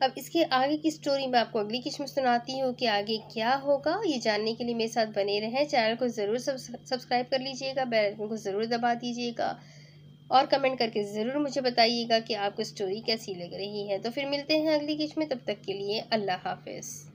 अब इसके आगे की स्टोरी मैं आपको अगली किस्म सुनाती हूँ कि आगे क्या होगा। ये जानने के लिए मेरे साथ बने रहें। चैनल को ज़रूर सब्सक्राइब कर लीजिएगा, बेल आइकन को ज़रूर दबा दीजिएगा, और कमेंट करके ज़रूर मुझे बताइएगा कि आपको स्टोरी कैसी लग रही है। तो फिर मिलते हैं अगली किस्म में, तब तक के लिए अल्लाह हाफ़िज़।